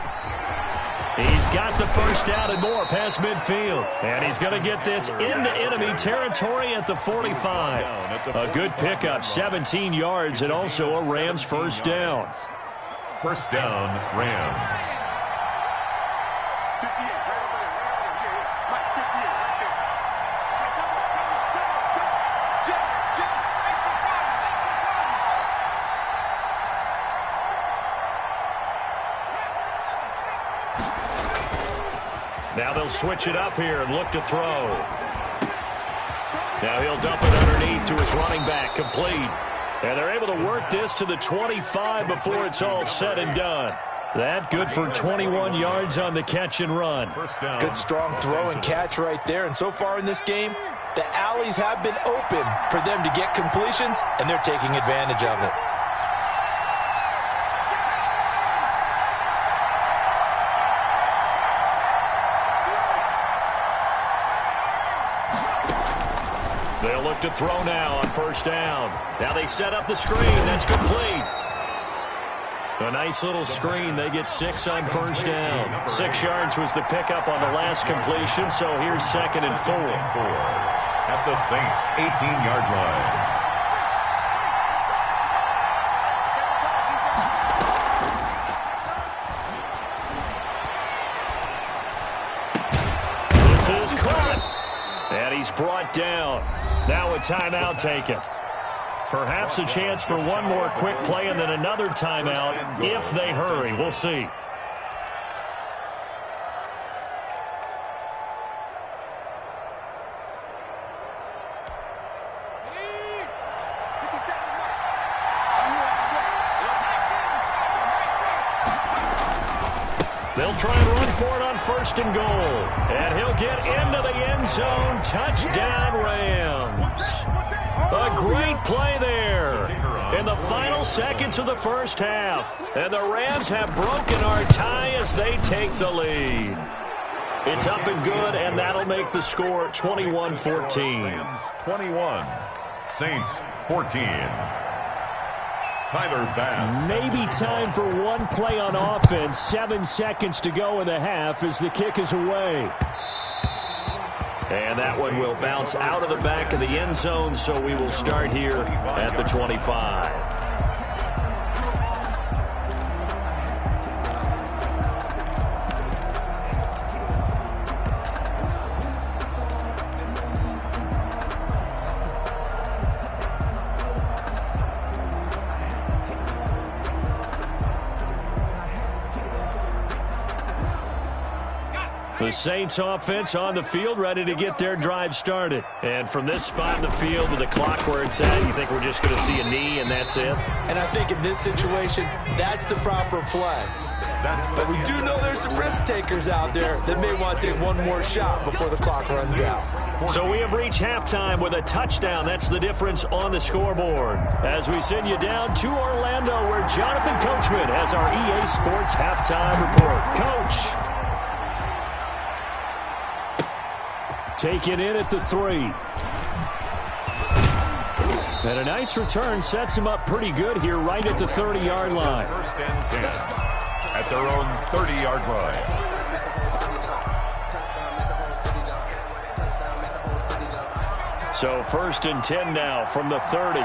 He's got the first down and more past midfield. And he's going to get this into enemy territory at the 45. A good pickup, 17 yards, and also a Rams first down. First down, Rams. 58, right over there. Yeah. Mike, 58, right there. Jim, make some fun. Now they'll switch it up here and look to throw. Now he'll dump it underneath to his running back, complete. And they're able to work this to the 25 before it's all said and done. That good for 21 yards on the catch and run. Good strong throw and catch right there. And so far in this game, the alleys have been open for them to get completions, and they're taking advantage of it. They'll look to throw now on first down. Now they set up the screen. That's complete. A nice little screen. They get 6 on first down. 6 yards was the pickup on the last completion, so here's second and 4. At the Saints' 18-yard line. This is caught. And he's brought down. Now a timeout taken. Perhaps a chance for one more quick play and then another timeout if they hurry. We'll see. They'll try and run for it on first and goal. And he'll get into the end zone. Touchdown, Rams. A great play there in the final seconds of the first half. And the Rams have broken our tie as they take the lead. It's up and good, and that'll make the score 21-14. 21. Saints 14. Tyler Bass. Maybe time for one play on offense. 7 seconds to go in the half as the kick is away. And that one will bounce out of the back of the end zone, so we will start here at the 25. The Saints offense on the field, ready to get their drive started. And from this spot in the field with the clock where it's at, you think we're just going to see a knee and that's it? And I think in this situation, that's the proper play. But we do know there's some risk takers out there that may want to take one more shot before the clock runs out. So we have reached halftime with a touchdown. That's the difference on the scoreboard. As we send you down to Orlando, where Jonathan Coachman has our EA Sports halftime report. Coach. Taken in at the 3. And a nice return sets him up pretty good here right at the 30-yard line. First and 10 at their own 30-yard line. So first and 10 now from the 30.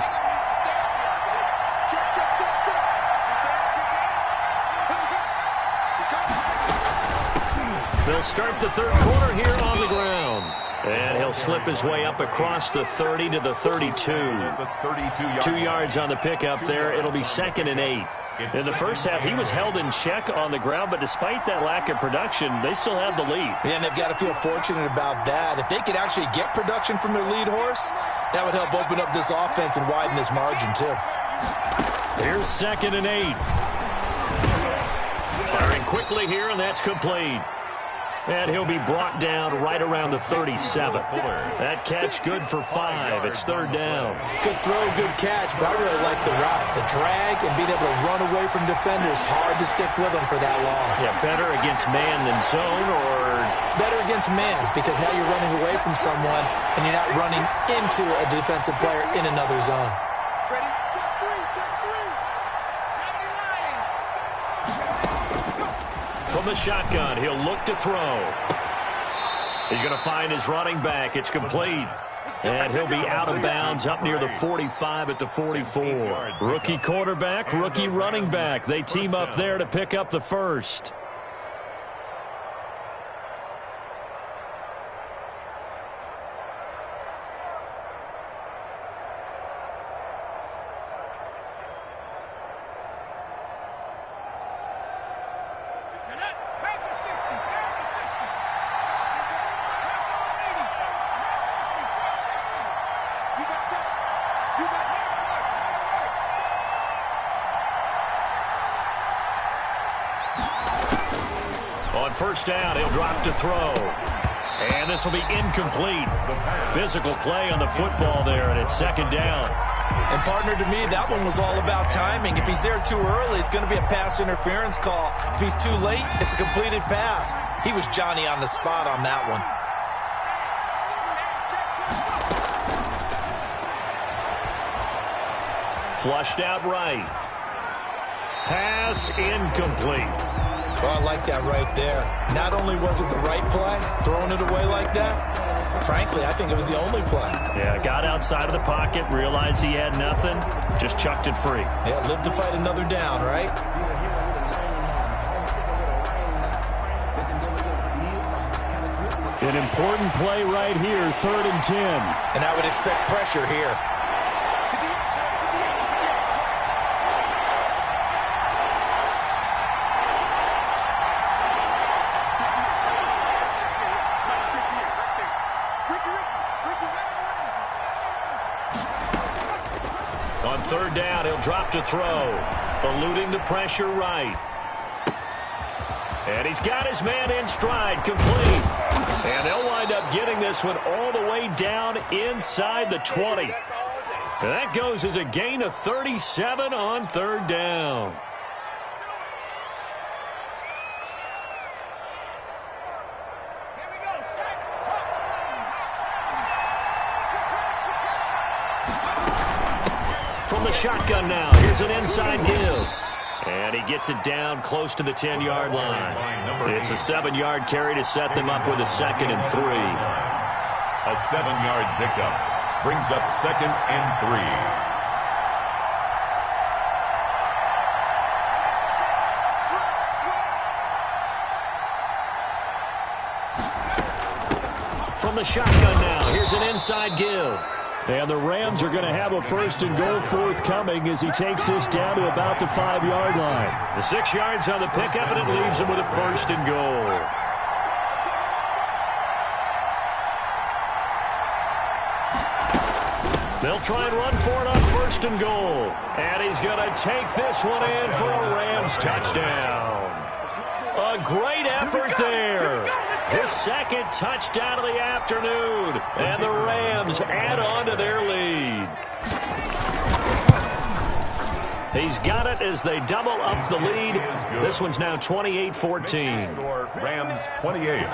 They'll start the third quarter here on the ground. And he'll slip his way up across the 30 to the 32. 2 yards on the pickup there. It'll be 2nd and 8. In the first half, he was held in check on the ground, but despite that lack of production, they still have the lead. Yeah, and they've got to feel fortunate about that. If they could actually get production from their lead horse, that would help open up this offense and widen this margin, too. Here's 2nd and 8. Firing quickly here, and that's complete. And he'll be brought down right around the 37. That catch good for 5. It's 3rd down. Good throw, good catch, but I really like the route. The drag and being able to run away from defenders, hard to stick with them for that long. Yeah, better against man than zone, or better against man, because now you're running away from someone and you're not running into a defensive player in another zone. Ready? Check 3, check 3. 79. from the shotgun, he'll look to throw. He's going to find his running back. It's complete. And he'll be out of bounds up near the 45 at the 44. Rookie quarterback, rookie running back. They team up there to pick up the first. On first down, he'll drop to throw. And this will be incomplete. Physical play on the football there, and it's second down. And, partner, to me, that one was all about timing. If he's there too early, it's going to be a pass interference call. If he's too late, it's a completed pass. He was Johnny on the spot on that one. Flushed out right. Pass incomplete. Oh, I like that right there. Not only was it the right play, throwing it away like that, frankly, I think it was the only play. Yeah, got outside of the pocket, realized he had nothing, just chucked it free. Yeah, live to fight another down, right? An important play right here, 3rd and 10. And I would expect pressure here. On 3rd down, he'll drop to throw. Eluding the pressure right. And he's got his man in stride, complete. And they'll wind up getting this one all the way down inside the 20. And that goes as a gain of 37 on 3rd down. From the shotgun now, here's an inside give. And he gets it down close to the 10-yard line. It's a 7-yard carry to set them up with a 2nd and 3. A 7-yard pickup brings up 2nd and 3. From the shotgun now, here's an inside give. And the Rams are going to have a 1st and goal forthcoming as he takes this down to about the 5-yard line. The 6 yards on the pickup, and it leaves him with a 1st and goal. They'll try and run for it on 1st and goal. And he's going to take this one in for a Rams touchdown. A great effort there. His 2nd touchdown of the afternoon. And the Rams add on to their lead. He's got it as they double up the lead. This one's now 28-14. Rams 28,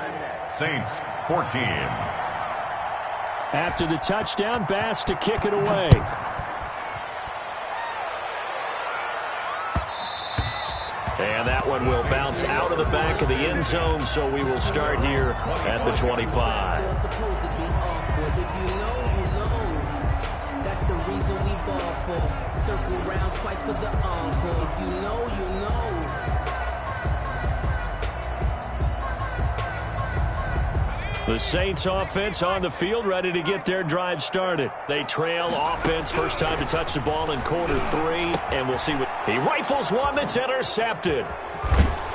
Saints 14. After the touchdown, Bass to kick it away. And that one will bounce out of the back of the end zone, so we will start here at the 25. That's the reason we ball for. Circle round twice for the encore. If you know, you know. The Saints offense on the field, ready to get their drive started. They trail offense, first time to touch the ball in quarter 3, and we'll see what he rifles one that's intercepted.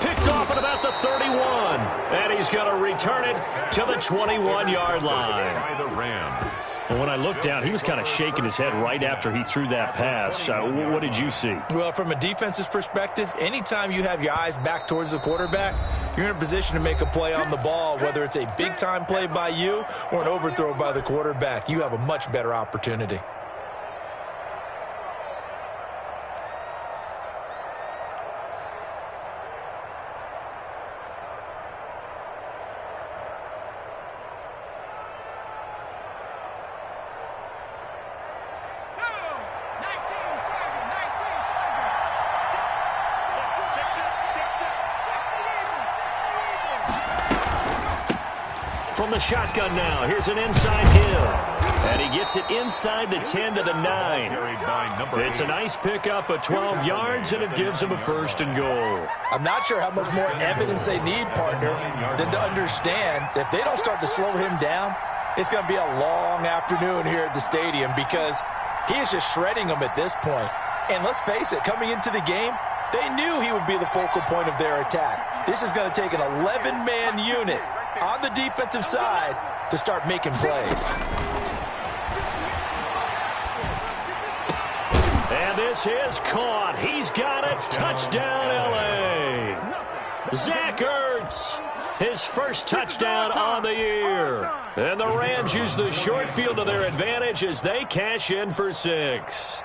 Picked off at about the 31, and he's going to return it to the 21-yard line. By the Rams. And when I looked down, he was kind of shaking his head right after he threw that pass. What did you see? Well, from a defense's perspective, anytime you have your eyes back towards the quarterback, you're in a position to make a play on the ball, whether it's a big-time play by you or an overthrow by the quarterback. You have a much better opportunity. From the shotgun now, here's an inside Hill. And he gets it inside the 10 to the 9. It's a nice pickup of 12 yards, and it gives him a 1st and goal. I'm not sure how much more evidence they need, partner, than to understand that if they don't start to slow him down, it's going to be a long afternoon here at the stadium because he is just shredding them at this point. And let's face it, coming into the game, they knew he would be the focal point of their attack. This is going to take an 11-man unit on the defensive side to start making plays. And this is caught. He's got it. Touchdown, L.A. Zach Ertz, his first touchdown on the year. And the Rams use the short field to their advantage as they cash in for 6.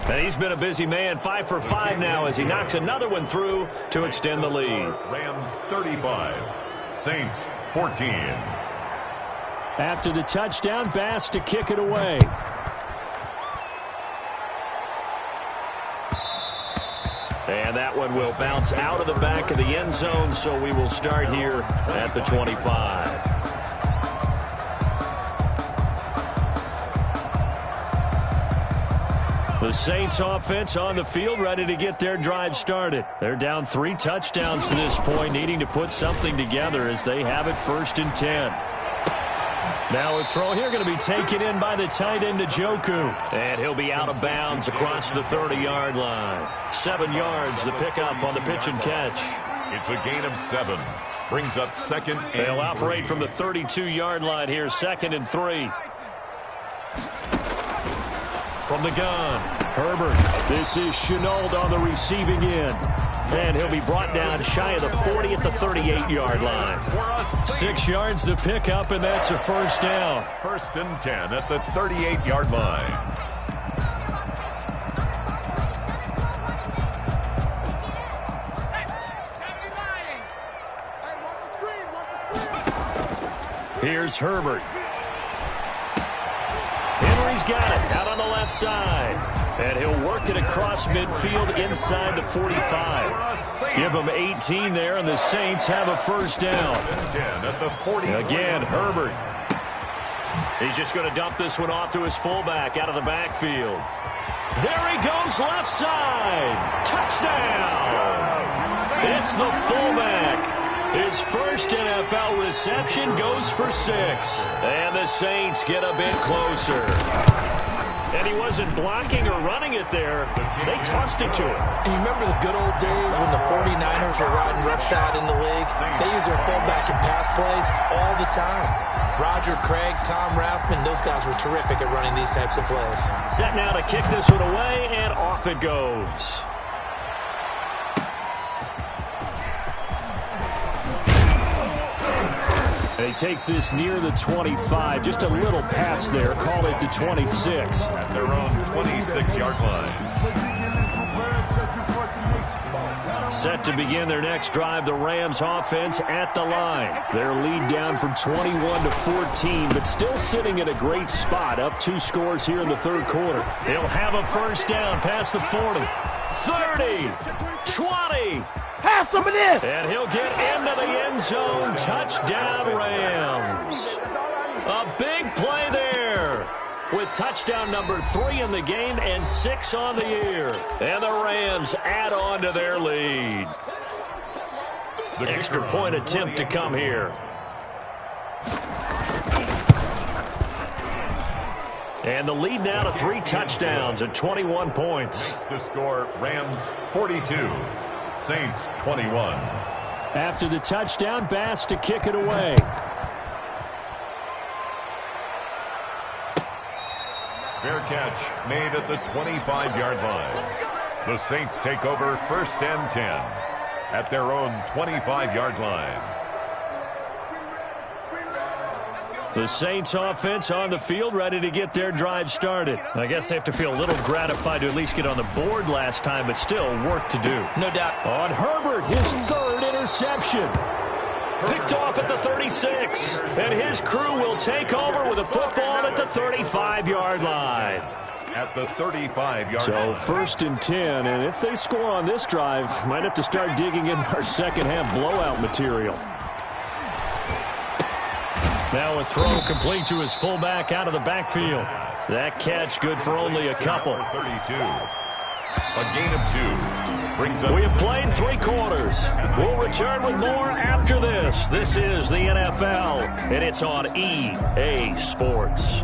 And he's been a busy man, 5 for 5 now as he knocks another one through to extend the lead. Rams 35, Saints 14. After the touchdown, Bass to kick it away. And that one will bounce out of the back of the end zone, so we will start here at the 25. The Saints offense on the field, ready to get their drive started. They're down 3 touchdowns to this point, needing to put something together as they have it 1st and 10. Now a throw here going to be taken in by the tight end Njoku. And he'll be out of bounds across the 30-yard line. 7 yards, the pickup on the pitch and catch. It's a gain of 7. Brings up 2nd and They'll operate 3. from the 32-yard line here, 2nd and 3. From the gun, Herbert. This is Chenault on the receiving end. And he'll be brought down shy of the 40 at the 38-yard line. 6 yards the pickup, and that's a 1st down. 1st and 10 at the 38-yard line. Here's Herbert. Henry's got it out on the left side. And he'll work it across midfield inside the 45. Give him 18 there, and the Saints have a 1st down. 10 at the 40. Again, Herbert. He's just going to dump this one off to his fullback out of the backfield. There he goes, left side. Touchdown. It's the fullback. His first NFL reception goes for 6. And the Saints get a bit closer. And he wasn't blocking or running it there. They tossed it to him. And you remember the good old days when the 49ers were riding roughshod in the league? They use their fullback in pass plays all the time. Roger Craig, Tom Rathman, those guys were terrific at running these types of plays. Set now to kick this one away, and off it goes. And he takes this near the 25, just a little pass there, call it the 26. At their own 26-yard line. Set to begin their next drive, the Rams offense at the line. Their lead down from 21 to 14, but still sitting at a great spot, up 2 scores here in the third quarter. He'll have a first down past the 40, 30, 20. Have some of this. And he'll get into the end zone. Touchdown, Rams. A big play there, with touchdown number 3 in the game and 6 on the year. And the Rams add on to their lead. Extra point attempt to come here. And the lead now to 3 touchdowns and 21 points. The score, Rams 42, Saints 21. After the touchdown, Bass to kick it away. Fair catch made at the 25-yard line. The Saints take over first and 10 at their own 25-yard line. The Saints offense on the field, ready to get their drive started. I guess they have to feel a little gratified to at least get on the board last time, but still work to do. No doubt. On Herbert, his 3rd interception. Picked off at the 36, and his crew will take over with a football at the 35-yard line. At the 35-yard line. So first and 10, and if they score on this drive, might have to start digging in our second-half blowout material. Now a throw complete to his fullback out of the backfield. That catch good for only a couple. 32. A gain of 2. We have played 3 quarters. We'll return with more after this. This is the NFL, and it's on EA Sports.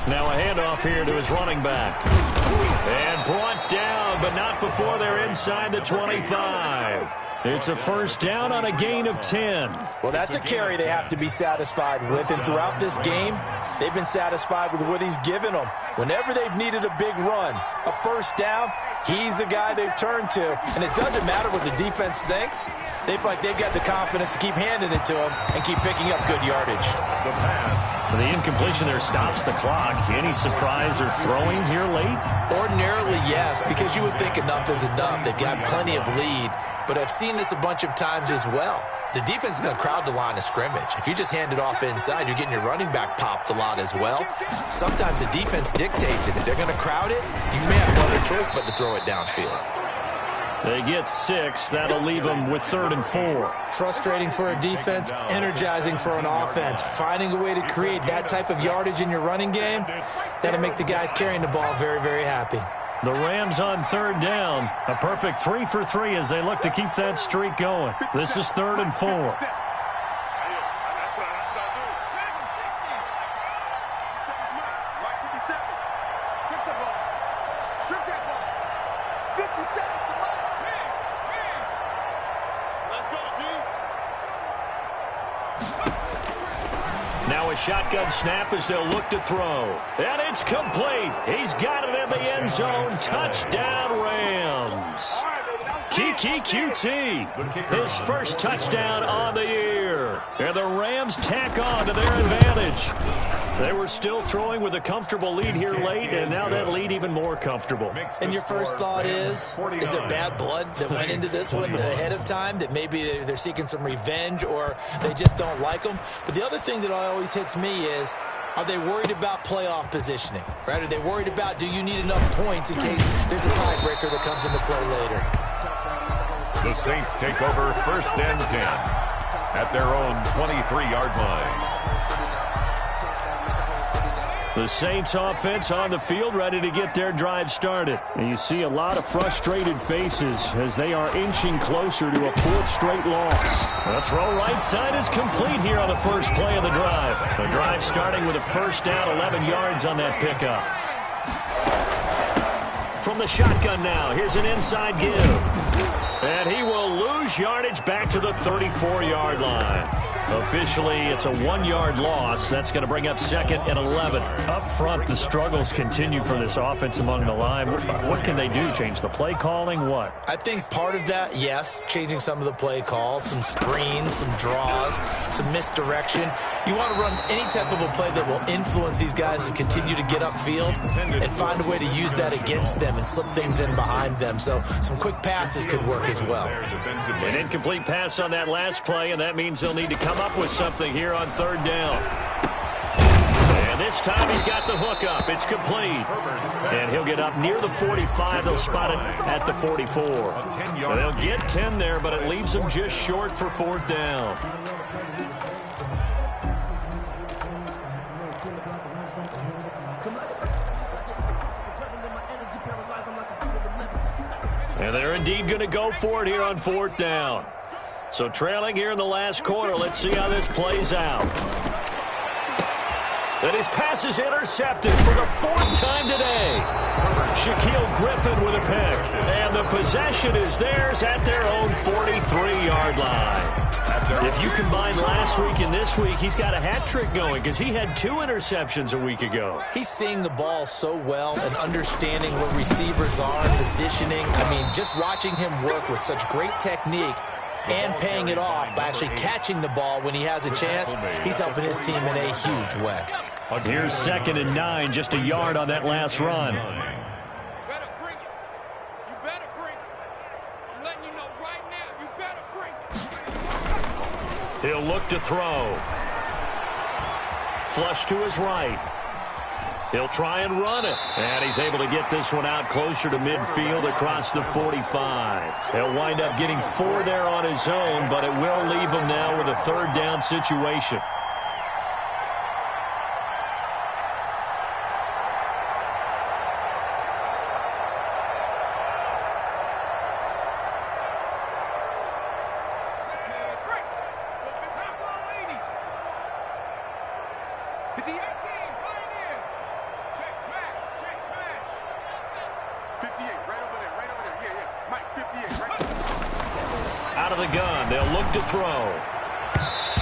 Now a handoff here to his running back. And brought down, but not before they're inside the 25. It's a first down on a gain of 10. Well, that's a carry they have to be satisfied with, and throughout this game, they've been satisfied with what he's given them. Whenever they've needed a big run, a first down, he's the guy they've turned to. And it doesn't matter what the defense thinks. They've got the confidence to keep handing it to him and keep picking up good yardage. The pass. The incompletion there stops the clock. Any surprise they're throwing here late? Ordinarily, yes, because you would think enough is enough. They've got plenty of lead, but I've seen this a bunch of times as well. The defense is going to crowd the line of scrimmage. If you just hand it off inside, you're getting your running back popped a lot as well. Sometimes the defense dictates it. If they're going to crowd it, you may have no other choice but to throw it downfield. They get 6. That'll leave them with 3rd and 4. Frustrating for a defense, energizing for an offense. Finding a way to create that type of yardage in your running game, that'll make the guys carrying the ball very, very happy. The Rams on 3rd down. A perfect 3 for 3 as they look to keep that streak going. This is 3rd and 4. Now a shotgun snap as they'll look to throw. And it's complete. He's got it in the end zone. Touchdown, Rams. Kiki QT, his first touchdown on the year. And the Rams tack on to their advantage. They were still throwing with a comfortable lead here late, and now that lead even more comfortable. And your first thought is there bad blood that went into this one ahead of time, that maybe they're seeking some revenge or they just don't like them? But the other thing that always hits me is, are they worried about playoff positioning? Right? Are they worried about, do you need enough points in case there's a tiebreaker that comes into play later? The Saints take over first and 10 at their own 23-yard line. The Saints offense on the field, ready to get their drive started. And you see a lot of frustrated faces as they are inching closer to a 4th straight loss. The throw right side is complete here on the first play of the drive. The drive starting with a first down, 11 yards on that pickup. From the shotgun now, here's an inside give. And he will lose yardage back to the 34-yard line. Officially, it's a 1-yard loss. That's going to bring up 2nd and 11. Up front, the struggles continue for this offense among the line. What can they do? Change the play calling? What? I think part of that, yes, changing some of the play calls, some screens, some draws, some misdirection. You want to run any type of a play that will influence these guys to continue to get upfield and find a way to use that against them and slip things in behind them. So some quick passes could work as well. An incomplete pass on that last play, and that means they'll need to come up with something here on 3rd down. And this time he's got the hook up. It's complete. And he'll get up near the 45. They'll spot it at the 44. Well, they'll get 10 there, but it leaves them just short for 4th down. And they're indeed going to go for it here on 4th down. So trailing here in the last quarter, let's see how this plays out. And his pass is intercepted for the 4th time today. Shaquille Griffin with a pick. And the possession is theirs at their own 43-yard line. If you combine last week and this week, he's got a hat trick going because he had 2 interceptions a week ago. He's seeing the ball so well and understanding where receivers are, positioning. I mean, just watching him work with such great technique and paying it off by actually catching the ball when he has a chance, he's helping his team in a huge way. Here's 2nd and 9, just a yard on that last run. You better bring it. You better bring it. I'm letting you know right now, you better bring it. He'll look to throw. Flush to his right. He'll try and run it. And he's able to get this one out closer to midfield across the 45. He'll wind up getting 4 there on his own, but it will leave him now with a 3rd down situation. Out of the gun, they'll look to throw.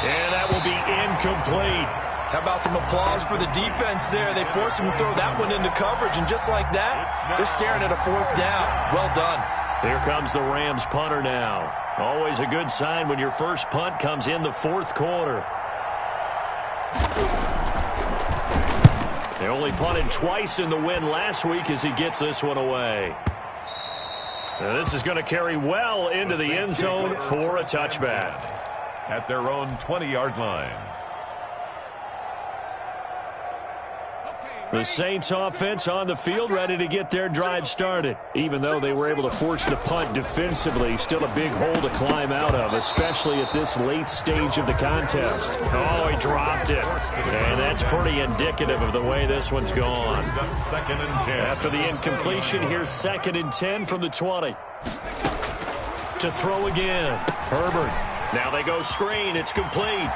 And that will be incomplete. How about some applause for the defense there? They forced him to throw that one into coverage, and just like that, they're staring at a 4th down. Well done. Here comes the Rams punter now. Always a good sign when your first punt comes in the 4th quarter. They only punted twice in the win last week as he gets this one away. Now this is going to carry well into the end zone for a touchback. At their own 20-yard line. The Saints offense on the field ready to get their drive started. Even though they were able to force the punt defensively, still a big hole to climb out of, especially at this late stage of the contest. Oh, he dropped it. And that's pretty indicative of the way this one's gone. 2nd and 10. After the incompletion, here's 2nd and 10 from the 20. To throw again. Herbert. Now they go screen. It's complete.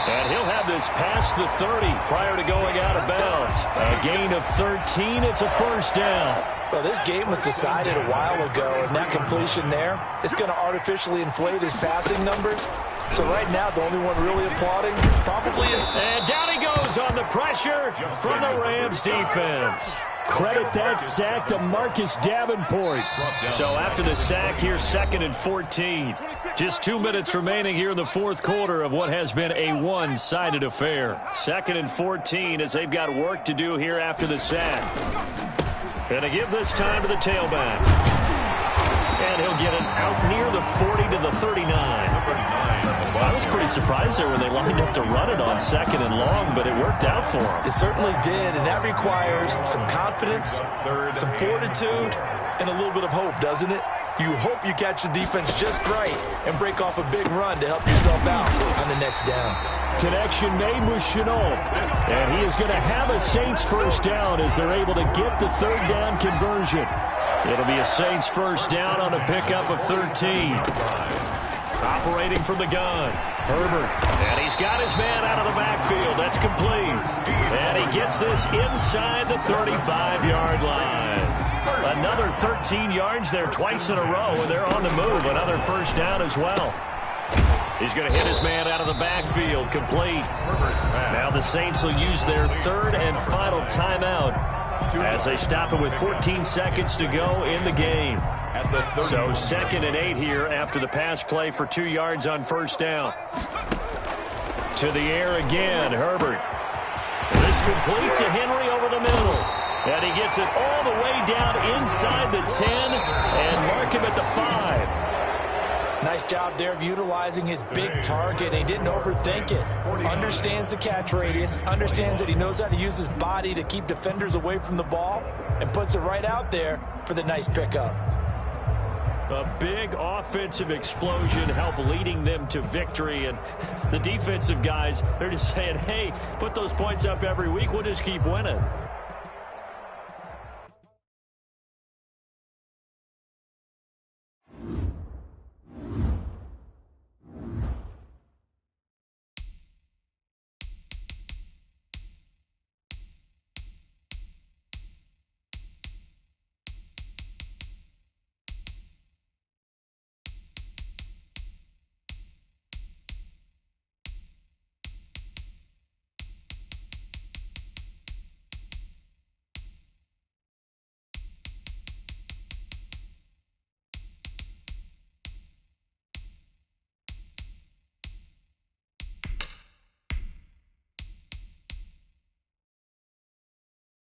And he'll have this past the 30 prior to going out of bounds. A gain of 13. It's a 1st down. Well, this game was decided a while ago, and that completion there is going to artificially inflate his passing numbers. So right now, the only one really applauding probably is... And down he goes on the pressure from the Rams defense. Credit that sack to Marcus Davenport. So after the sack, here's 2nd and 14. Just 2 minutes remaining here in the 4th quarter of what has been a one-sided affair. 2nd and 14 as they've got work to do here after the sack. And to give this time to the tailback. And he'll get it out near the 40 to the 39. I was pretty surprised there when they lined up to run it on 2nd and long, but it worked out for them. It certainly did, and that requires some confidence, some fortitude, and a little bit of hope, doesn't it? You hope you catch the defense just right and break off a big run to help yourself out on the next down. Connection made with Chenault, and he is going to have a Saints 1st down as they're able to get the 3rd down conversion. It'll be a Saints 1st down on a pickup of 13. Operating from the gun, Herbert. And he's got his man out of the backfield. That's complete. And he gets this inside the 35-yard line. Another 13 yards there twice in a row, and they're on the move. Another 1st down as well. He's going to hit his man out of the backfield, complete. Now the Saints will use their third and final timeout as they stop it with 14 seconds to go in the game. So 2nd and 8 here after the pass play for 2 yards on first down. To the air again, Herbert. This complete to Henry over the middle. And he gets it all the way down inside the 10 and mark him at the 5. Nice job there of utilizing his big target. He didn't overthink it. Understands the catch radius. Understands that he knows how to use his body to keep defenders away from the ball. And puts it right out there for the nice pickup. A big offensive explosion helped leading them to victory. And the defensive guys, they're just saying, hey, put those points up every week. We'll just keep winning.